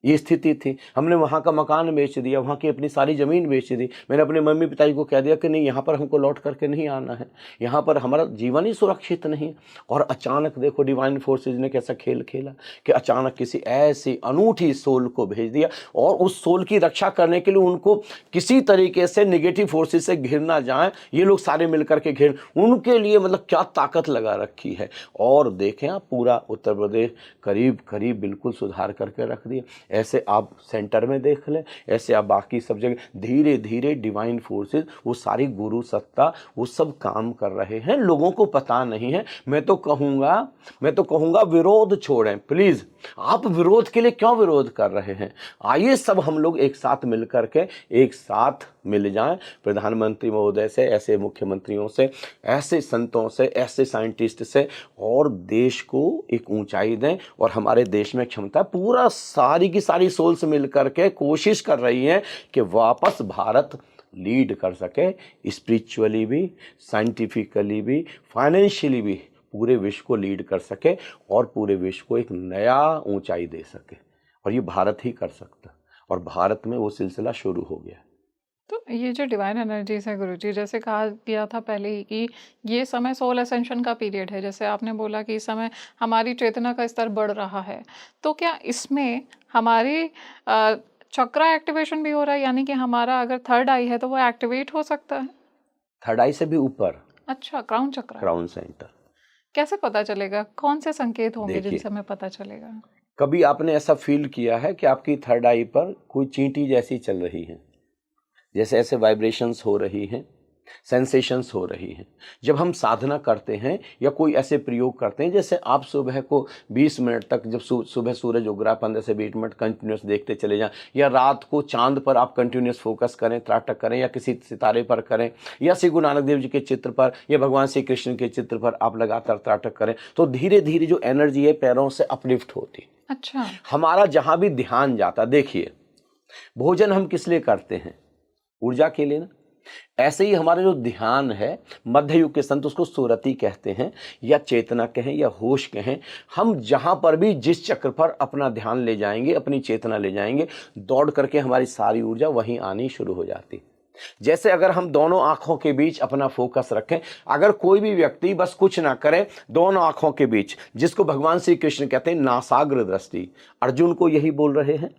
ये स्थिति थी। हमने वहाँ का मकान बेच दिया, वहाँ की अपनी सारी ज़मीन बेच दी। मैंने अपने मम्मी पिताजी को कह दिया कि नहीं, यहाँ पर हमको लौट करके नहीं आना है, यहाँ पर हमारा जीवन ही सुरक्षित नहीं। और अचानक देखो डिवाइन फोर्सेज ने कैसा खेल खेला कि अचानक किसी ऐसी अनूठी सोल को भेज दिया, और उस सोल की रक्षा करने के लिए उनको किसी तरीके से नेगेटिव फोर्सेज से घिर ना जाए, ये लोग सारे मिलकर के घिर, उनके लिए मतलब क्या ताकत लगा रखी है। और देखें आप, पूरा उत्तर प्रदेश करीब करीब बिल्कुल सुधार करके रख दिया। ऐसे आप सेंटर में देख लें, ऐसे आप बाकी सब जगह धीरे धीरे डिवाइन फोर्सेस, वो सारी गुरु सत्ता, वो सब काम कर रहे हैं, लोगों को पता नहीं है। मैं तो कहूँगा विरोध छोड़ें प्लीज़। आप विरोध के लिए क्यों विरोध कर रहे हैं? आइए सब हम लोग एक साथ मिल करके, एक साथ मिल जाएं, प्रधानमंत्री महोदय से, ऐसे मुख्यमंत्रियों से, ऐसे संतों से, ऐसे साइंटिस्ट से, और देश को एक ऊंचाई दें। और हमारे देश में क्षमता, पूरा सारी की सारी सोल्स मिल करके कोशिश कर रही हैं कि वापस भारत लीड कर सके, स्पिरिचुअली भी, साइंटिफिकली भी, फाइनेंशियली भी, पूरे विश्व को लीड कर सके और पूरे विश्व को एक नया ऊंचाई दे सके। और ये भारत ही कर सकता, और भारत में वो सिलसिला शुरू हो गया। तो ये जो डिवाइन एनर्जीज है गुरुजी, जैसे कहा गया था पहले ही कि ये समय सोल असेंशन का पीरियड है, जैसे आपने बोला कि इस समय हमारी चेतना का स्तर बढ़ रहा है, तो क्या इसमें हमारी चक्रा एक्टिवेशन भी हो रहा है? यानी कि हमारा अगर थर्ड आई है तो वो एक्टिवेट हो सकता है? थर्ड आई से भी ऊपर। अच्छा, क्राउन चक्रा। Crown centre. कैसे पता चलेगा? कौन से संकेत होंगे देखिए, जिनसे हमें पता चलेगा? कभी आपने ऐसा फील किया है कि आपकी थर्ड आई पर कोई चींटी जैसी चल रही है, जैसे ऐसे वाइब्रेशंस हो रही हैं, सेंसेशंस हो रही हैं? जब हम साधना करते हैं या कोई ऐसे प्रयोग करते हैं, जैसे आप सुबह को 20 मिनट तक, जब सुबह सूरज उग रहा है 15 से 20 मिनट कंटिन्यूस देखते चले जाएं, या रात को चांद पर आप कंटिन्यूस फोकस करें, त्राटक करें, या किसी सितारे पर करें, या श्री गुरु नानक देव जी के चित्र पर या भगवान श्री कृष्ण के चित्र पर आप लगातार त्राटक करें, तो धीरे धीरे जो एनर्जी है पैरों से अपलिफ्ट होती। अच्छा। हमारा जहां भी ध्यान जाता, देखिए भोजन हम किस लिए करते हैं? ऊर्जा के लिए ना। ऐसे ही हमारा जो ध्यान है, मध्य युग के संत उसको सुरति कहते हैं, या चेतना कहें, या होश कहें। हम जहां पर भी जिस चक्र पर अपना ध्यान ले जाएंगे, अपनी चेतना ले जाएंगे, दौड़ करके हमारी सारी ऊर्जा वहीं आनी शुरू हो जाती। जैसे अगर हम दोनों आंखों के बीच अपना फोकस रखें, अगर कोई भी व्यक्ति बस कुछ ना करे, दोनों आंखों के बीच, जिसको भगवान श्री कृष्ण कहते हैं नासाग्र दृष्टि, अर्जुन को यही बोल रहे हैं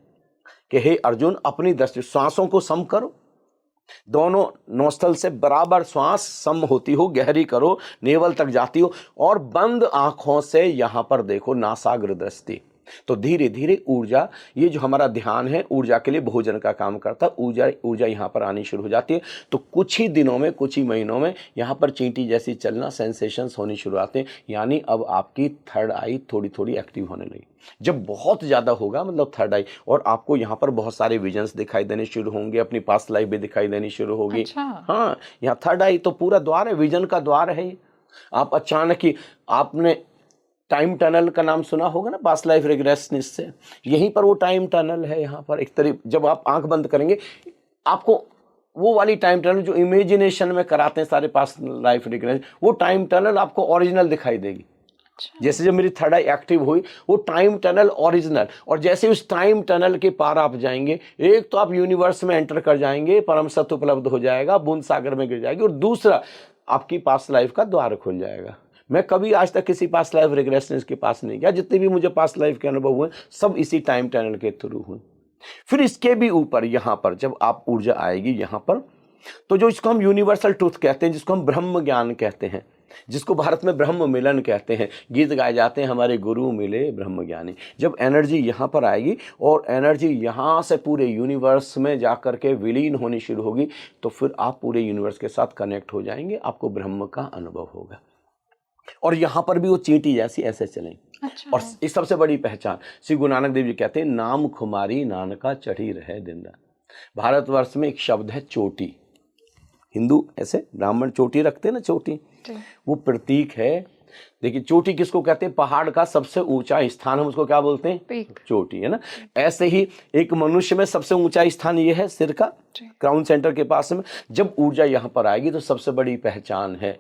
कि हे अर्जुन, अपनी दृष्टि, श्वासों को सम करो, दोनों नोस्टल से बराबर श्वास सम होती हो, गहरी करो, नेवल तक जाती हो, और बंद आंखों से यहां पर देखो, नासाग्र दृष्टि। तो धीरे धीरे ऊर्जा, ये जो हमारा ध्यान है ऊर्जा के लिए भोजन का काम करता, ऊर्जा यहाँ पर आनी शुरू हो जाती है। तो कुछ ही दिनों में, कुछ ही महीनों में यहाँ पर चींटी जैसी चलना, सेंसेशंस होनी शुरू आते हैं। यानी अब आपकी थर्ड आई थोड़ी थोड़ी एक्टिव होने लगी। जब बहुत ज़्यादा होगा, मतलब थर्ड आई, और आपको यहाँ पर बहुत सारे विजन्स दिखाई देने शुरू होंगे, अपनी पास्ट लाइफ भी दिखाई देनी शुरू होगी। अच्छा। हाँ, यहाँ थर्ड आई तो पूरा द्वार है, विजन का द्वार है ये। आप अचानक ही, आपने टाइम टनल का नाम सुना होगा ना, पास्ट लाइफ रिग्रेशनिस्ट से, यहीं पर वो टाइम टनल है। यहाँ पर एक तरह, जब आप आंख बंद करेंगे, आपको वो वाली टाइम टनल जो इमेजिनेशन में कराते हैं सारे पास्ट लाइफ रिग्रेशन, वो टाइम टनल आपको ओरिजिनल दिखाई देगी। जैसे जब मेरी थर्ड आई एक्टिव हुई, वो टाइम टनल ओरिजिनल, और जैसे उस टाइम टनल के पार आप जाएंगे, एक तो आप यूनिवर्स में एंटर कर जाएंगे, परम सत्य उपलब्ध हो जाएगा, बूंद सागर में गिर जाएगी, और दूसरा आपकी पास्ट लाइफ का द्वार खुल जाएगा। मैं कभी आज तक किसी पास्ट लाइफ रिग्रेशनिस्ट के पास नहीं गया, जितने भी मुझे पास्ट लाइफ के अनुभव हुए सब इसी टाइम टनल के थ्रू हुए। फिर इसके भी ऊपर यहाँ पर जब आप ऊर्जा आएगी यहाँ पर, तो जो इसको हम यूनिवर्सल ट्रूथ कहते हैं, जिसको हम ब्रह्म ज्ञान कहते हैं, जिसको भारत में ब्रह्म मिलन कहते हैं, गीत गाए जाते हैं, हमारे गुरु मिले ब्रह्म ज्ञानी। जब एनर्जी यहाँ पर आएगी और एनर्जी यहाँ से पूरे यूनिवर्स में जाकर के विलीन होनी शुरू होगी, तो फिर आप पूरे यूनिवर्स के साथ कनेक्ट हो जाएंगे, आपको ब्रह्म का अनुभव होगा। और यहाँ पर भी वो चींटी जैसी ऐसे चलेंगे। अच्छा। और इस सबसे बड़ी पहचान, श्री गुरु नानक देव जी कहते हैं, नाम खुमारी नानका चढ़ी रहे दिन रात। भारतवर्ष में एक शब्द है चोटी। हिंदू ऐसे ब्राह्मण चोटी रखते हैं ना, चोटी, वो प्रतीक है देखिए चोटी किसको कहते हैं? पहाड़ का सबसे ऊंचा स्थान हम उसको क्या बोलते हैं? पीक। चोटी, है ना। ऐसे ही एक मनुष्य में सबसे ऊंचा स्थान ये है सिर का, जी। क्राउन सेंटर के पास में। जब ऊर्जा यहाँ पर आएगी तो सबसे बड़ी पहचान है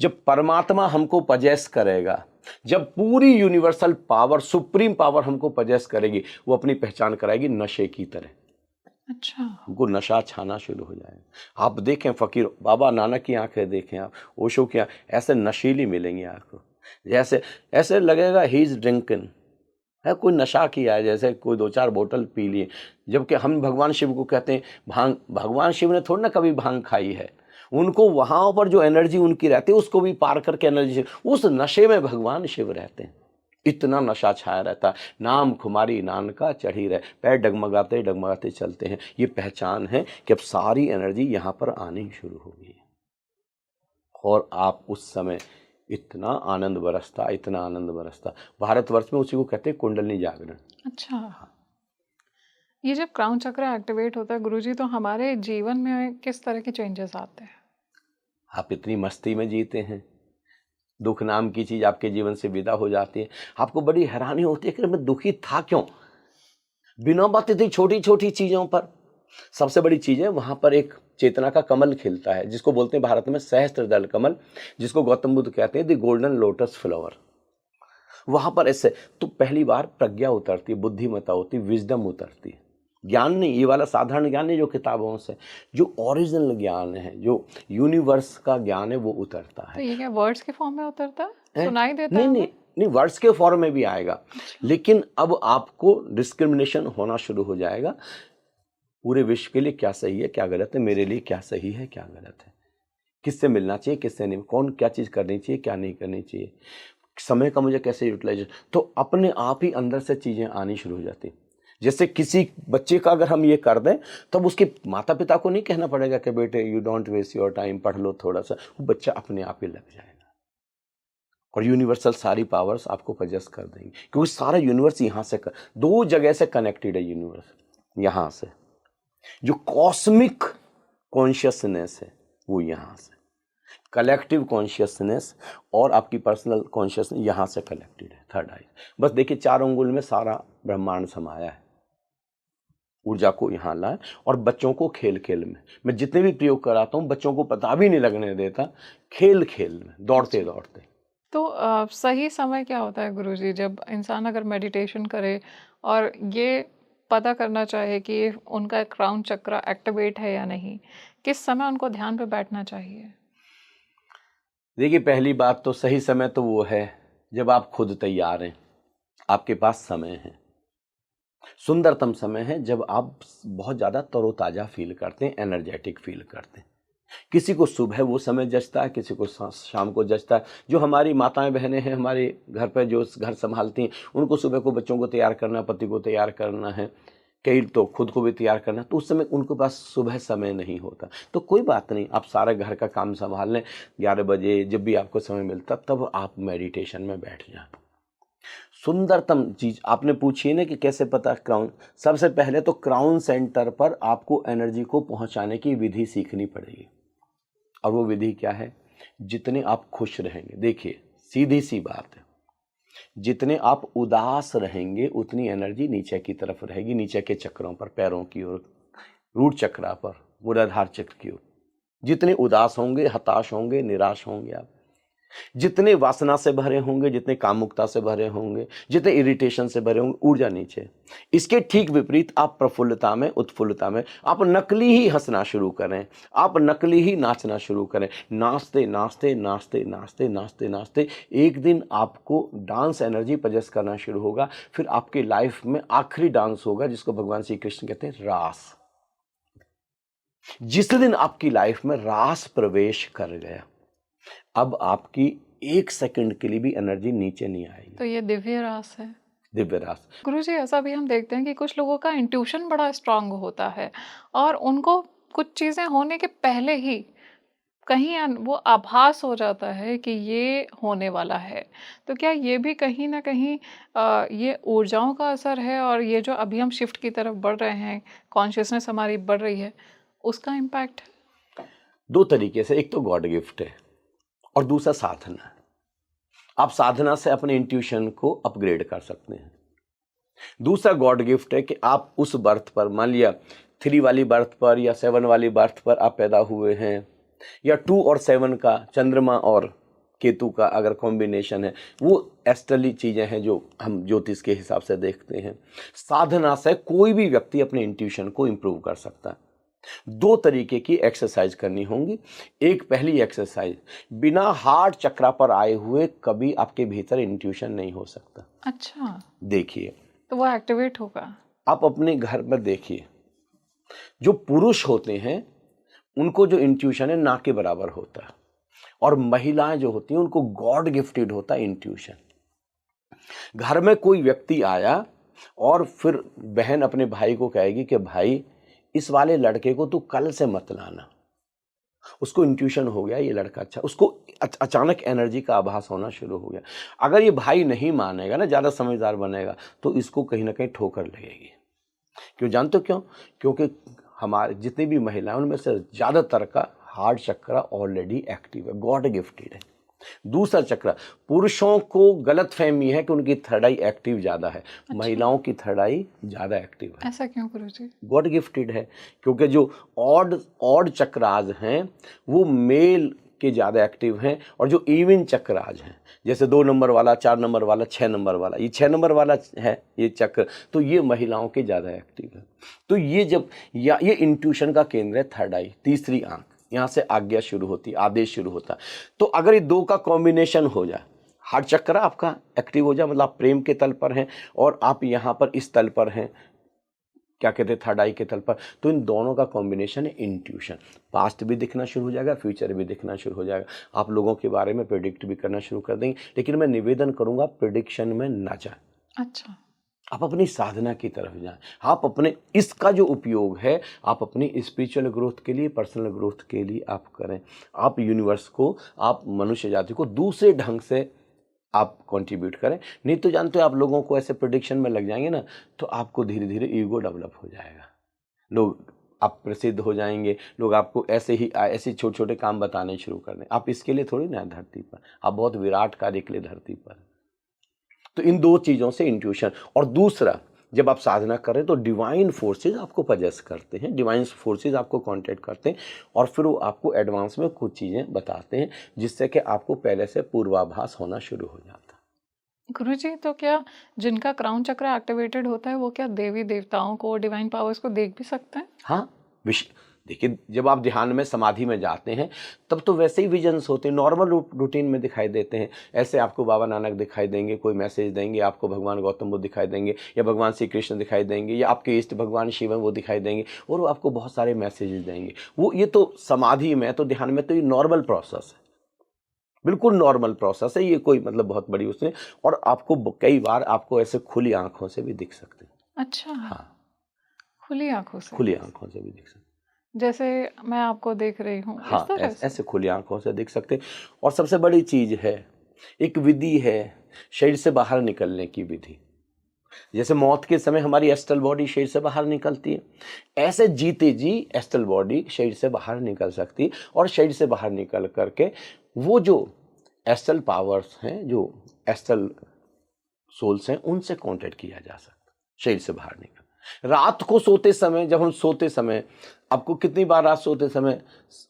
जब परमात्मा हमको पजेस करेगा, जब पूरी यूनिवर्सल पावर, सुप्रीम पावर हमको पजेस करेगी, वो अपनी पहचान कराएगी नशे की तरह। अच्छा। हमको नशा छाना शुरू हो जाएगा। आप देखें फकीर बाबा नानक की आंखें देखें, आप ओशो की ऐसे नशीली मिलेंगी आपको, जैसे ऐसे लगेगा ही इज ड्रिंकिंग, है कोई नशा किया है, जैसे कोई 2-4 बोतल पी लिए। जबकि हम भगवान शिव को कहते हैं भांग, भगवान शिव ने थोड़ी ना कभी भांग खाई है। उनको वहां पर जो एनर्जी उनकी रहती है उसको भी पार करके एनर्जी, उस नशे में भगवान शिव रहते हैं। इतना नशा छाया रहता है। नाम खुमारी नानका चढ़ी रहे, पैर डगमगाते डगमगाते चलते हैं। ये पहचान है कि अब सारी एनर्जी यहाँ पर आनी शुरू हो गई है। और आप उस समय इतना आनंद बरसता, इतना आनंद बरसता। भारतवर्ष में उसी को कहते हैं कुंडलिनी जागरण। अच्छा, ये जब क्राउन चक्र एक्टिवेट होता है गुरुजी, तो हमारे जीवन में किस तरह के चेंजेस आते हैं? आप इतनी मस्ती में जीते हैं, दुख नाम की चीज आपके जीवन से विदा हो जाती है। आपको बड़ी हैरानी होती है कि मैं दुखी था क्यों, बिना बात इतनी छोटी छोटी चीजों पर। सबसे बड़ी चीज है वहां पर एक चेतना का कमल खिलता है, जिसको बोलते हैं भारत में सहस्त्र दल कमल, जिसको गौतम बुद्ध कहते हैं द गोल्डन लोटस फ्लावर। वहां पर ऐसे तो पहली बार प्रज्ञा उतरती, बुद्धिमत्ता होती, विजडम उतरती। ज्ञान नहीं, ये वाला साधारण ज्ञान नहीं जो किताबों से, जो ओरिजिनल ज्ञान है, जो यूनिवर्स का ज्ञान है, वो उतरता तो है। ये क्या वर्ड्स के फॉर्म में उतरता है? हैं? सुनाई देता नहीं है नहीं हमें? नहीं, वर्ड्स के फॉर्म में भी आएगा। लेकिन अब आपको डिस्क्रिमिनेशन होना शुरू हो जाएगा। पूरे विश्व के लिए क्या सही है क्या गलत है, मेरे लिए क्या सही है क्या गलत है, किससे मिलना चाहिए किससे नहीं, कौन क्या चीज़ करनी चाहिए क्या नहीं करनी चाहिए, समय का मुझे कैसे यूटिलाइज। तो अपने आप ही अंदर से चीज़ें आनी शुरू हो जाती। जैसे किसी बच्चे का अगर हम ये कर दें तब उसके माता पिता को नहीं कहना पड़ेगा कि बेटे you don't waste your time, पढ़ लो थोड़ा सा, वो बच्चा अपने आप ही लग जाएगा। और यूनिवर्सल सारी पावर्स आपको पजेस कर देंगे, क्योंकि सारा यूनिवर्स यहाँ से दो जगह से कनेक्टेड है। यूनिवर्स यहाँ से, जो कॉस्मिक कॉन्शियसनेस है वो यहाँ से, कलेक्टिव कॉन्शियसनेस और आपकी पर्सनल कॉन्शियसनेस यहाँ से कलेक्टेड है। थर्ड आई, बस देखिए 4 अंगुल में सारा ब्रह्मांड समाया है। ऊर्जा को यहाँ लाए। और बच्चों को खेल खेल में, मैं जितने भी प्रयोग कराता हूँ बच्चों को पता भी नहीं लगने देता, खेल खेल में, दौड़ते दौड़ते। तो सही समय क्या होता है गुरुजी, जब इंसान अगर मेडिटेशन करे और ये पता करना चाहे कि उनका क्राउन चक्र एक्टिवेट है या नहीं, किस समय उनको ध्यान पे बैठना चाहिए? देखिए पहली बात तो सही समय तो वो है जब आप खुद तैयार हैं, आपके पास समय है। सुंदरतम समय है जब आप बहुत ज़्यादा तरोताज़ा फील करते हैं, एनर्जेटिक फील करते हैं। किसी को सुबह वो समय जचता है, किसी को शाम को जचता है। जो हमारी माताएं बहनें हैं हमारे घर पर जो घर संभालती हैं, उनको सुबह को बच्चों को तैयार करना, पति को तैयार करना है, कई तो खुद को भी तैयार करना, तो उस समय उनके पास सुबह समय नहीं होता। तो कोई बात नहीं, आप सारा घर का काम संभाल लें, 11 बजे जब भी आपको समय मिलता तब आप मेडिटेशन में बैठ जाएं। सुंदरतम चीज आपने पूछी है ना कि कैसे पता क्राउन, सबसे पहले तो क्राउन सेंटर पर आपको एनर्जी को पहुंचाने की विधि सीखनी पड़ेगी। और वो विधि क्या है? जितने आप खुश रहेंगे, देखिए सीधी सी बात है, जितने आप उदास रहेंगे उतनी एनर्जी नीचे की तरफ रहेगी, नीचे के चक्रों पर, पैरों की ओर, रूट चक्रा पर, मूलाधार चक्र की ओर। जितने उदास होंगे, हताश होंगे, निराश होंगे आप, जितने वासना से भरे होंगे, जितने कामुकता से भरे होंगे, जितने इरिटेशन से भरे होंगे, ऊर्जा नीचे। इसके ठीक विपरीत आप प्रफुल्लता में, उत्फुल्लता में, आप नकली ही हंसना शुरू करें, आप नकली ही नाचना शुरू करें। नाचते नाचते नाचते नाचते नाचते नाचते एक दिन आपको डांस एनर्जी पजेस करना शुरू होगा। फिर आपकी लाइफ में आखिरी डांस होगा जिसको भगवान श्री कृष्ण कहते हैं रास। जिस दिन आपकी लाइफ में रास प्रवेश कर गया, अब आपकी 1 सेकंड के लिए भी एनर्जी नीचे नहीं आएगी। तो ये दिव्य रास है। दिव्य रास। गुरुजी, ऐसा भी हम देखते हैं कि कुछ लोगों का इंट्यूशन बड़ा स्ट्रांग होता है और उनको कुछ चीज़ें होने के पहले ही कहीं वो आभास हो जाता है कि ये होने वाला है। तो क्या ये भी कहीं ना कहीं ये ऊर्जाओं का असर है, और ये जो अभी हम शिफ्ट की तरफ बढ़ रहे हैं, कॉन्शियसनेस हमारी बढ़ रही है, उसका इम्पैक्ट है? 2 तरीके से, एक तो गॉड गिफ्ट है और दूसरा साधना है। आप साधना से अपने इंट्यूशन को अपग्रेड कर सकते हैं। दूसरा गॉड गिफ्ट है कि आप उस बर्थ पर, मान लिया 3 वाली बर्थ पर या 7 वाली बर्थ पर आप पैदा हुए हैं, या 2 और 7 का, चंद्रमा और केतु का अगर कॉम्बिनेशन है, वो एस्ट्रली चीज़ें हैं जो हम ज्योतिष के हिसाब से देखते हैं। साधना से कोई भी व्यक्ति अपने इंट्यूशन को इम्प्रूव कर सकता है। 2 तरीके की एक्सरसाइज करनी होंगी। एक पहली एक्सरसाइज, बिना हार्ट चक्रा पर आए हुए कभी आपके भीतर इंट्यूशन नहीं हो सकता। अच्छा, देखिए, तो वो एक्टिवेट होगा। आप अपने घर में देखिए, जो पुरुष होते हैं उनको जो इंट्यूशन है ना के बराबर होता है, और महिलाएं जो होती हैं उनको गॉड गिफ्टेड होता है इंट्यूशन। घर में कोई व्यक्ति आया और फिर बहन अपने भाई को कहेगी कि भाई इस वाले लड़के को तू कल से मत लाना, उसको इंट्यूशन हो गया ये लड़का अच्छा, उसको अचानक एनर्जी का आभास होना शुरू हो गया। अगर ये भाई नहीं मानेगा ना, ज़्यादा समझदार बनेगा, तो इसको कहीं ना कहीं ठोकर लगेगी। क्यों जानते हो क्यों? क्योंकि हमारे जितनी भी महिलाएं उनमें से ज़्यादातर का हार्ट चक्र ऑलरेडी एक्टिव है, गॉड गिफ्टेड है। दूसरा चक्र, पुरुषों को गलत फहमी है कि उनकी थर्ड आई एक्टिव ज़्यादा है, महिलाओं की थर्ड आई ज़्यादा एक्टिव है। ऐसा क्यों गुरुजी? गॉड गिफ्टेड है, क्योंकि जो ऑड चक्राज हैं वो मेल के ज़्यादा एक्टिव हैं, और जो इवन चक्राज हैं, जैसे 2 नंबर वाला, 4 नंबर वाला, 6 नंबर वाला, ये 6 नंबर वाला है ये चक्र, तो ये महिलाओं के ज़्यादा एक्टिव है। तो ये जब ये इंट्यूशन का केंद्र है थर्ड आई, तीसरी आंख, यहाँ से आज्ञा शुरू होती है, आदेश शुरू होता है। तो अगर ये 2 का कॉम्बिनेशन हो जाए, हार्ट चक्र आपका एक्टिव हो जाए, मतलब आप प्रेम के तल पर हैं और आप यहाँ पर इस तल पर हैं, क्या कहते हैं, थर्ड आई के तल पर, तो इन दोनों का कॉम्बिनेशन है इंट्यूशन। पास्ट भी दिखना शुरू हो जाएगा, फ्यूचर भी दिखना शुरू हो जाएगा, आप लोगों के बारे में प्रेडिक्ट भी करना शुरू कर देंगे। लेकिन मैं निवेदन करूंगा, प्रेडिक्शन में ना जाए। अच्छा, आप अपनी साधना की तरफ जाएं। आप अपने इसका जो उपयोग है आप अपनी स्पिरिचुअल ग्रोथ के लिए, पर्सनल ग्रोथ के लिए आप करें। आप यूनिवर्स को, आप मनुष्य जाति को दूसरे ढंग से आप कंट्रीब्यूट करें। नहीं तो जानते हो, आप लोगों को ऐसे प्रेडिक्शन में लग जाएंगे ना, तो आपको धीरे धीरे ईगो डेवलप हो जाएगा, लोग आप प्रसिद्ध हो जाएंगे, लोग आपको ऐसे छोटे छोटे काम बताने शुरू कर दें। आप इसके लिए थोड़ी ना धरती पर, आप बहुत विराट कार्य के लिए धरती पर। तो इन 2 चीज़ों से इंट्यूशन, और दूसरा जब आप साधना करें तो डिवाइन फोर्सेस आपको पजेस करते हैं, डिवाइन फोर्सेस आपको कांटेक्ट करते हैं, और फिर वो आपको एडवांस में कुछ चीज़ें बताते हैं, जिससे कि आपको पहले से पूर्वाभास होना शुरू हो जाता है। गुरुजी, तो क्या जिनका क्राउन चक्र एक्टिवेटेड होता है वो क्या देवी देवताओं को, डिवाइन पावर्स को देख भी सकते हैं? हाँ, देखिए, जब आप ध्यान में, समाधि में जाते हैं तब तो वैसे ही विजन्स होते हैं, नॉर्मल रूटीन में दिखाई देते हैं। ऐसे आपको बाबा नानक दिखाई देंगे, कोई मैसेज देंगे, आपको भगवान गौतम बुद्ध दिखाई देंगे, या भगवान श्री कृष्ण दिखाई देंगे, या आपके इष्ट भगवान शिव हैं वो दिखाई देंगे, और वो आपको बहुत सारे मैसेजेस देंगे। वो ये तो समाधि में, तो ध्यान में तो ये नॉर्मल प्रोसेस है, बिल्कुल नॉर्मल प्रोसेस है, ये कोई मतलब बहुत बड़ी उसमें। और आपको कई बार आपको ऐसे खुली आंखों से भी दिख सकते हैं। अच्छा, हाँ, खुली आंखों से? खुली आंखों से भी दिख सकते हैं। जैसे मैं आपको देख रही हूँ, इस हाँ, तरह से? ऐसे खुली आंखों से दिख सकते हैं। और सबसे बड़ी चीज है, एक विधि है शरीर से बाहर निकलने की विधि। जैसे मौत के समय हमारी एस्ट्रल बॉडी शरीर से बाहर निकलती है, ऐसे जीते जी एस्ट्रल बॉडी शरीर से बाहर निकल सकती है, और शरीर से बाहर निकल करके वो जो एस्ट्रल पावर्स हैं, जो एस्ट्रल सोल्स हैं, उनसे कांटेक्ट किया जा सकता है शरीर से बाहर निकल। रात को सोते समय, जब हम सोते समय, आपको कितनी बार रात सोते समय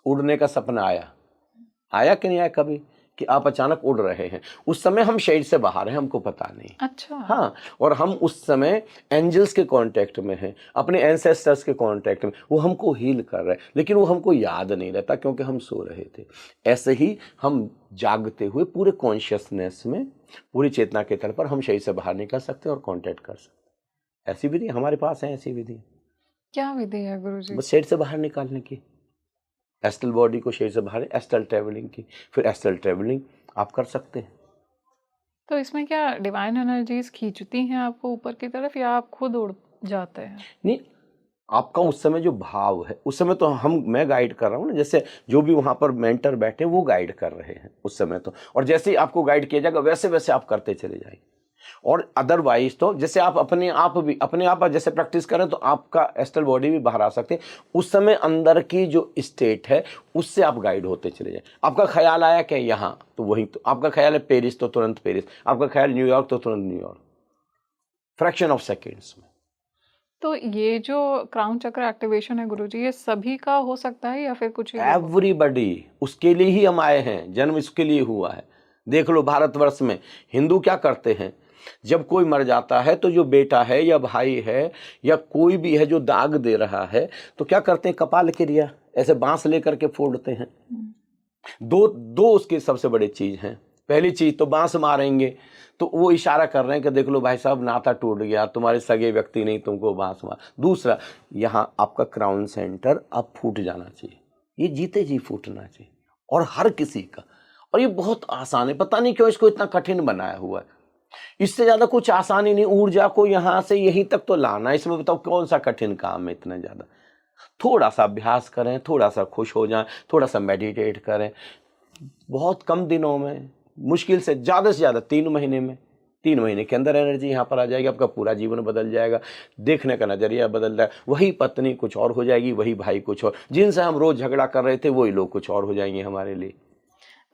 उड़ने का सपना आया कि नहीं आया कभी, कि आप अचानक उड़ रहे हैं? उस समय हम शरीर से बाहर हैं, हमको पता नहीं। अच्छा। हाँ, और हम उस समय एंजल्स के कांटेक्ट में हैं, अपने एंसेस्टर्स के कांटेक्ट में, वो हमको हील कर रहे हैं, लेकिन वो हमको याद नहीं रहता क्योंकि हम सो रहे थे। ऐसे ही हम जागते हुए पूरे कॉन्शियसनेस में, पूरी चेतना के तल पर हम शरीर से बाहर निकल सकते हैं और कांटेक्ट कर सकते हैं। ऐसी विधि हमारे पास है, ऐसी विधि। क्या विधि है गुरुजी? बस शरीर से बाहर निकालने की, एस्ट्रल बॉडी को शरीर से बाहर, एस्ट्रल ट्रेवलिंग की। फिर एस्ट्रल ट्रेवलिंग आप कर सकते हैं। तो इसमें क्या डिवाइन एनर्जीज खींचती हैं आपको ऊपर की तरफ, या आप खुद उड़ जाते हैं? नहीं, आपका उस समय जो भाव है, उस समय तो मैं गाइड कर रहा हूँ ना, जैसे जो भी वहाँ पर मेंटर बैठे वो गाइड कर रहे हैं उस समय तो, और जैसे ही आपको गाइड किया जाएगा वैसे वैसे आप करते चले जाएंगे। और अदरवाइज तो जैसे आप अपने आप जैसे प्रैक्टिस करें तो आपका एस्ट्रल बॉडी भी बाहर आ सकते हैं। उस समय अंदर की जो स्टेट है उससे आप गाइड होते चले जाए। आपका ख्याल आया कि यहाँ, तो वहीं, तो आपका ख्याल है पेरिस तो तुरंत पेरिस, आपका ख्याल न्यूयॉर्क तो तुरंत न्यूयॉर्क, फ्रैक्शन ऑफ सेकेंड्स में। तो ये जो क्राउन चक्र एक्टिवेशन है गुरुजी, ये सभी का हो सकता है या फिर कुछ ही लोगों का? एवरीबडी, उसके लिए ही हम आए हैं, जन्म इसके लिए हुआ है। देख लो भारतवर्ष में हिंदू क्या करते हैं, जब कोई मर जाता है तो जो बेटा है या भाई है या कोई भी है जो दाग दे रहा है, तो क्या करते हैं, कपाल क्रिया ऐसे बांस लेकर के फोड़ते हैं। दो दो उसके सबसे बड़े चीज हैं। पहली चीज तो बांस मारेंगे, तो वो इशारा कर रहे हैं कि देख लो भाई साहब, नाता टूट गया, तुम्हारे सगे व्यक्ति नहीं तुमको बांस मार। दूसरा, यहाँ आपका क्राउन सेंटर अब फूट जाना चाहिए, ये जीते जी फूटना चाहिए, और हर किसी का। और ये बहुत आसान है, पता नहीं क्यों इसको इतना कठिन बनाया हुआ है। इससे ज्यादा कुछ आसान ही नहीं, ऊर्जा को यहाँ से यहीं तक तो लाना, इसमें बताओ कौन सा कठिन काम है इतना ज्यादा। थोड़ा सा अभ्यास करें, थोड़ा सा खुश हो जाएं, थोड़ा सा मेडिटेट करें, बहुत कम दिनों में, मुश्किल से ज़्यादा 3 महीने में, 3 महीने के अंदर एनर्जी यहाँ पर आ जाएगी, आपका पूरा जीवन बदल जाएगा, देखने का नज़रिया बदल जाएगा। वही पत्नी कुछ और हो जाएगी, वही भाई कुछ और, जिनसे हम रोज़ झगड़ा कर रहे थे वही लोग कुछ और हो जाएंगे हमारे लिए।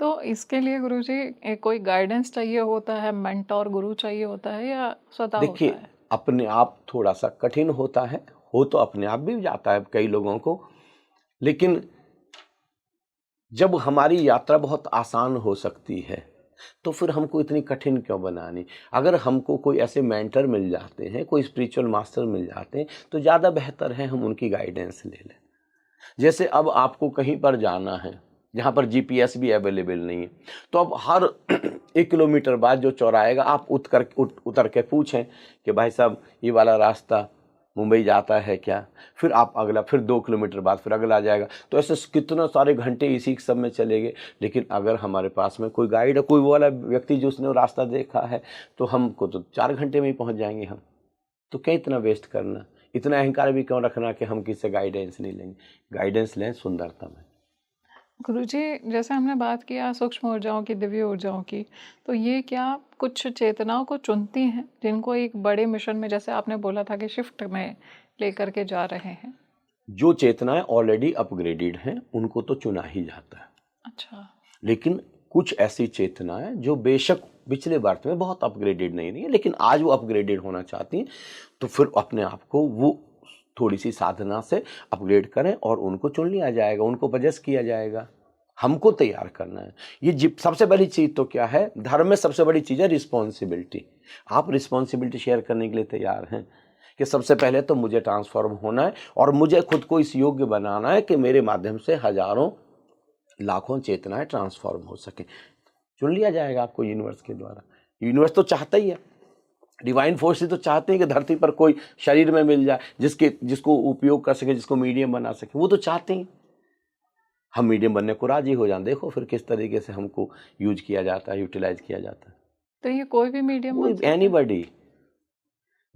तो इसके लिए गुरुजी कोई गाइडेंस चाहिए होता है, मेंटोर गुरु चाहिए होता है, या स्वतः होता देखिए, है? अपने आप थोड़ा सा कठिन होता है, हो तो अपने आप भी जाता है कई लोगों को, लेकिन जब हमारी यात्रा बहुत आसान हो सकती है तो फिर हमको इतनी कठिन क्यों बनानी। अगर हमको कोई ऐसे मेंटर मिल जाते हैं, कोई स्पिरिचुअल मास्टर मिल जाते हैं, तो ज़्यादा बेहतर है हम उनकी गाइडेंस ले लें। जैसे अब आपको कहीं पर जाना है जहाँ पर जीपीएस भी अवेलेबल नहीं है, तो अब हर 1 किलोमीटर बाद जो चौराहेगा आप उतर के पूछें कि भाई साहब ये वाला रास्ता मुंबई जाता है क्या। फिर आप अगला, फिर 2 किलोमीटर बाद फिर अगला आ जाएगा। तो ऐसे कितना सारे घंटे इसी सब में चले गए। लेकिन अगर हमारे पास में कोई गाइड है, कोई वो वाला व्यक्ति जो उसने वो रास्ता देखा है, तो हमको तो 4 घंटे में ही पहुंच जाएंगे हम। तो क्या इतना वेस्ट करना, इतना अहंकार भी क्यों रखना कि हम किसी से गाइडेंस नहीं लेंगे। गाइडेंस लें सुंदरता में। गुरुजी, जैसे हमने बात किया सूक्ष्म ऊर्जाओं की, दिव्य ऊर्जाओं की, तो ये क्या कुछ चेतनाओं को चुनती हैं जिनको एक बड़े मिशन में, जैसे आपने बोला था कि शिफ्ट में लेकर के जा रहे हैं? जो चेतनाएं ऑलरेडी अपग्रेडेड हैं उनको तो चुना ही जाता है। अच्छा। लेकिन कुछ ऐसी चेतनाएं जो बेशक पिछले बर्थ में बहुत अपग्रेडेड नहीं है, लेकिन आज वो अपग्रेडेड होना चाहती हैं, तो फिर अपने आप को वो थोड़ी सी साधना से अपग्रेड करें और उनको चुन लिया जाएगा, उनको पजेस किया जाएगा। हमको तैयार करना है। ये सबसे बड़ी चीज तो क्या है, धर्म में सबसे बड़ी चीज है रिस्पॉन्सिबिलिटी। आप रिस्पॉन्सिबिलिटी शेयर करने के लिए तैयार हैं कि सबसे पहले तो मुझे ट्रांसफॉर्म होना है और मुझे खुद को इस योग्य बनाना है कि मेरे माध्यम से हजारों लाखों चेतनाएं ट्रांसफॉर्म हो सके। चुन लिया जाएगा आपको यूनिवर्स के द्वारा। यूनिवर्स तो चाहता ही है, डिवाइन फोर्सेस तो चाहते हैं कि धरती पर कोई शरीर में मिल जाए जिसको उपयोग कर सके, जिसको मीडियम बना सके। वो तो चाहते हैं हम मीडियम बनने को राजी हो जाएं। देखो फिर किस तरीके से हमको यूज किया जाता है, यूटिलाइज किया जाता है। तो ये कोई भी मीडियम कोई बन सकता है? एनीबॉडी।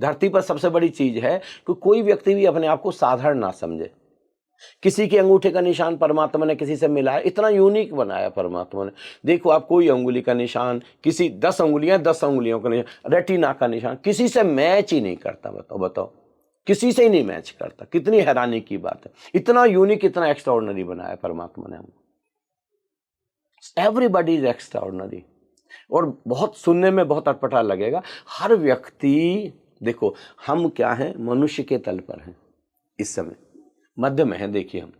धरती पर सबसे बड़ी चीज है कि कोई व्यक्ति भी अपने आप को साधारण ना समझे। किसी के अंगूठे का निशान परमात्मा ने किसी से मिलाया, इतना यूनिक बनाया परमात्मा ने। देखो आप, कोई अंगुली का निशान, किसी 10 अंगुलियां 10 अंगुलियों का निशान, रेटिना का निशान किसी से मैच ही नहीं करता। बताओ, किसी से ही नहीं मैच करता। कितनी हैरानी की बात है। इतना यूनिक, इतना एक्स्ट्राऑर्डिनरी बनाया परमात्मा ने हमको। Everybody is extraordinary. और बहुत सुनने में बहुत अटपटा लगेगा, हर व्यक्ति, देखो हम क्या हैं, मनुष्य के तल पर हैं इस समय, मध्य में हैं। देखिए हम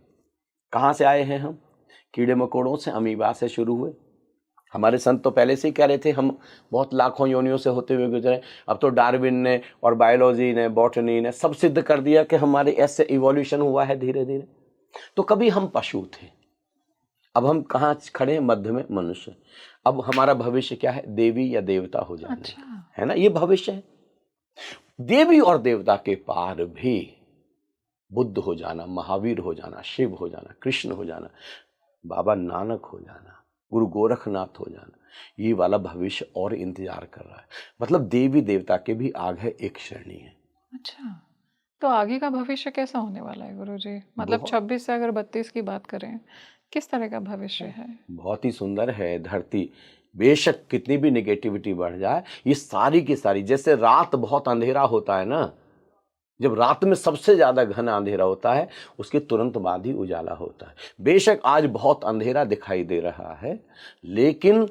कहाँ से आए हैं, हम कीड़े मकोड़ों से, अमीबा से शुरू हुए। हमारे संत तो पहले से ही कह रहे थे हम बहुत लाखों योनियों से होते हुए गुजरे। अब तो डार्विन ने और बायोलॉजी ने, बॉटनी ने सब सिद्ध कर दिया कि हमारे ऐसे इवोल्यूशन हुआ है धीरे धीरे। तो कभी हम पशु थे, अब हम कहाँ खड़े हैं, मध्य में, मनुष्य। अब हमारा भविष्य क्या है, देवी या देवता हो जाना। अच्छा। है ना, ये भविष्य है। देवी और देवता के पार भी बुद्ध हो जाना, महावीर हो जाना, शिव हो जाना, कृष्ण हो जाना, बाबा नानक हो जाना, गुरु गोरखनाथ हो जाना, ये वाला भविष्य और इंतजार कर रहा है। मतलब देवी देवता के भी आगे एक श्रेणी है। अच्छा, तो आगे का भविष्य कैसा होने वाला है गुरुजी? मतलब 26 से अगर 32 की बात करें, किस तरह का भविष्य है? बहुत ही सुंदर है। धरती बेशक कितनी भी नेगेटिविटी बढ़ जाए, ये सारी की सारी, जैसे रात बहुत अंधेरा होता है ना, जब रात में सबसे ज़्यादा घना अंधेरा होता है, उसके तुरंत बाद ही उजाला होता है। बेशक आज बहुत अंधेरा दिखाई दे रहा है, लेकिन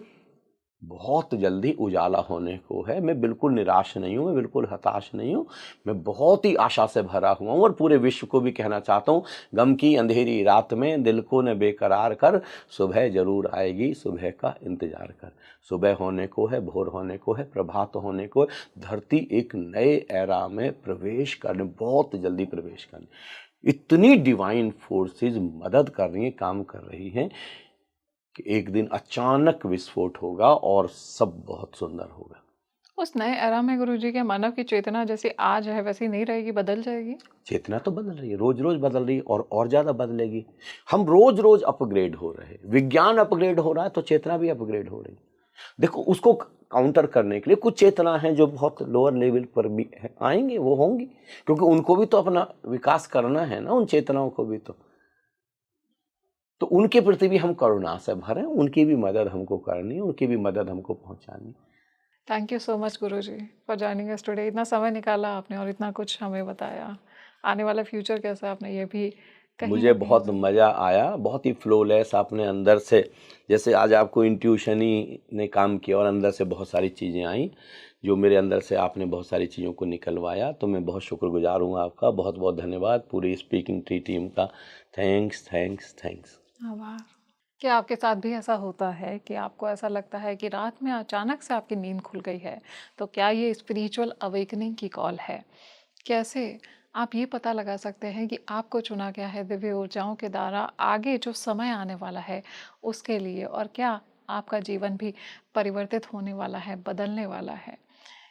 बहुत जल्दी उजाला होने को है। मैं बिल्कुल निराश नहीं हूँ, मैं बिल्कुल हताश नहीं हूँ, मैं बहुत ही आशा से भरा हुआ हूँ और पूरे विश्व को भी कहना चाहता हूँ, गम की अंधेरी रात में दिल को न बेकरार कर, सुबह जरूर आएगी, सुबह का इंतजार कर। सुबह होने को है, भोर होने को है, प्रभात होने को है, धरती एक नए एरा में प्रवेश करने, बहुत जल्दी प्रवेश करने, इतनी डिवाइन फोर्सेस मदद कर रही हैं, काम कर रही हैं कि एक दिन अचानक विस्फोट होगा और सब बहुत सुंदर होगा। उस नए एरा में गुरुजी के मानव की चेतना जैसी आज है वैसी नहीं रहेगी, बदल जाएगी? चेतना तो बदल रही है, रोज रोज बदल रही है और ज्यादा बदलेगी। हम रोज रोज अपग्रेड हो रहे हैं, विज्ञान अपग्रेड हो रहा है तो चेतना भी अपग्रेड हो रही है। देखो, उसको काउंटर करने के लिए कुछ चेतना है जो बहुत लोअर लेवल पर भी आएंगे, वो होंगी, क्योंकि उनको भी तो अपना विकास करना है ना, उन चेतनाओं को भी तो उनके प्रति भी हम करुणा से भरें, उनकी भी मदद हमको करनी है, उनकी भी मदद हमको पहुंचानी। Thank you so much guruji for joining us today. इतना समय निकाला आपने और इतना कुछ हमें बताया। आने वाला फ्यूचर कैसा आपने ये भी कहीं मुझे ना कहीं बहुत मज़ा आया, बहुत ही फ्लोलेस आपने अंदर से, जैसे आज आपको इंट्यूशन ही ने काम किया और अंदर से बहुत सारी चीज़ें आई, जो मेरे अंदर से आपने बहुत सारी चीज़ों को निकलवाया, तो मैं बहुत शुक्रगुजार हूँ आपका। बहुत बहुत धन्यवाद पूरी स्पीकिंग ट्री टीम का। Thanks thanks thanks. आभार। क्या आपके साथ भी ऐसा होता है कि आपको ऐसा लगता है कि रात में अचानक से आपकी नींद खुल गई है? तो क्या ये स्पिरिचुअल अवेकनिंग की कॉल है? कैसे आप ये पता लगा सकते हैं कि आपको चुना गया है दिव्य ऊर्जाओं के द्वारा आगे जो समय आने वाला है उसके लिए, और क्या आपका जीवन भी परिवर्तित होने वाला है, बदलने वाला है?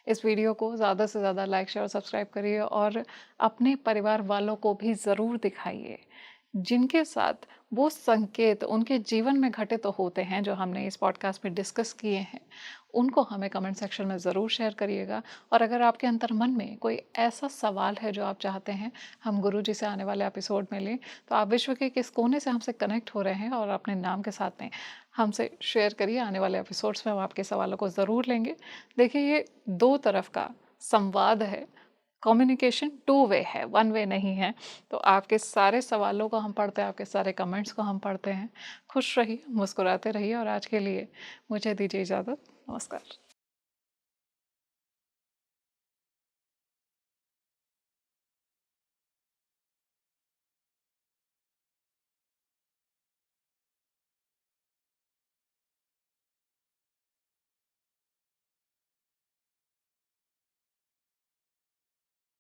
इस वीडियो को ज़्यादा से ज़्यादा लाइक शेयर और सब्सक्राइब करिए और अपने परिवार वालों को भी ज़रूर दिखाइए जिनके साथ वो संकेत उनके जीवन में घटित तो होते हैं जो हमने इस पॉडकास्ट में डिस्कस किए हैं। उनको हमें कमेंट सेक्शन में ज़रूर शेयर करिएगा। और अगर आपके अंतर मन में कोई ऐसा सवाल है जो आप चाहते हैं हम गुरुजी से आने वाले एपिसोड में लें, तो आप विश्व के किस कोने से हमसे कनेक्ट हो रहे हैं और अपने नाम के साथ में हमसे शेयर करिए। आने वाले एपिसोड्स में हम आपके सवालों को ज़रूर लेंगे। देखिए, ये दो तरफ का संवाद है, कम्युनिकेशन टू वे है, वन वे नहीं है। तो आपके सारे सवालों को हम पढ़ते हैं, आपके सारे कमेंट्स को हम पढ़ते हैं। खुश रहिए, मुस्कुराते रहिए और आज के लिए मुझे दीजिए इजाज़त। नमस्कार।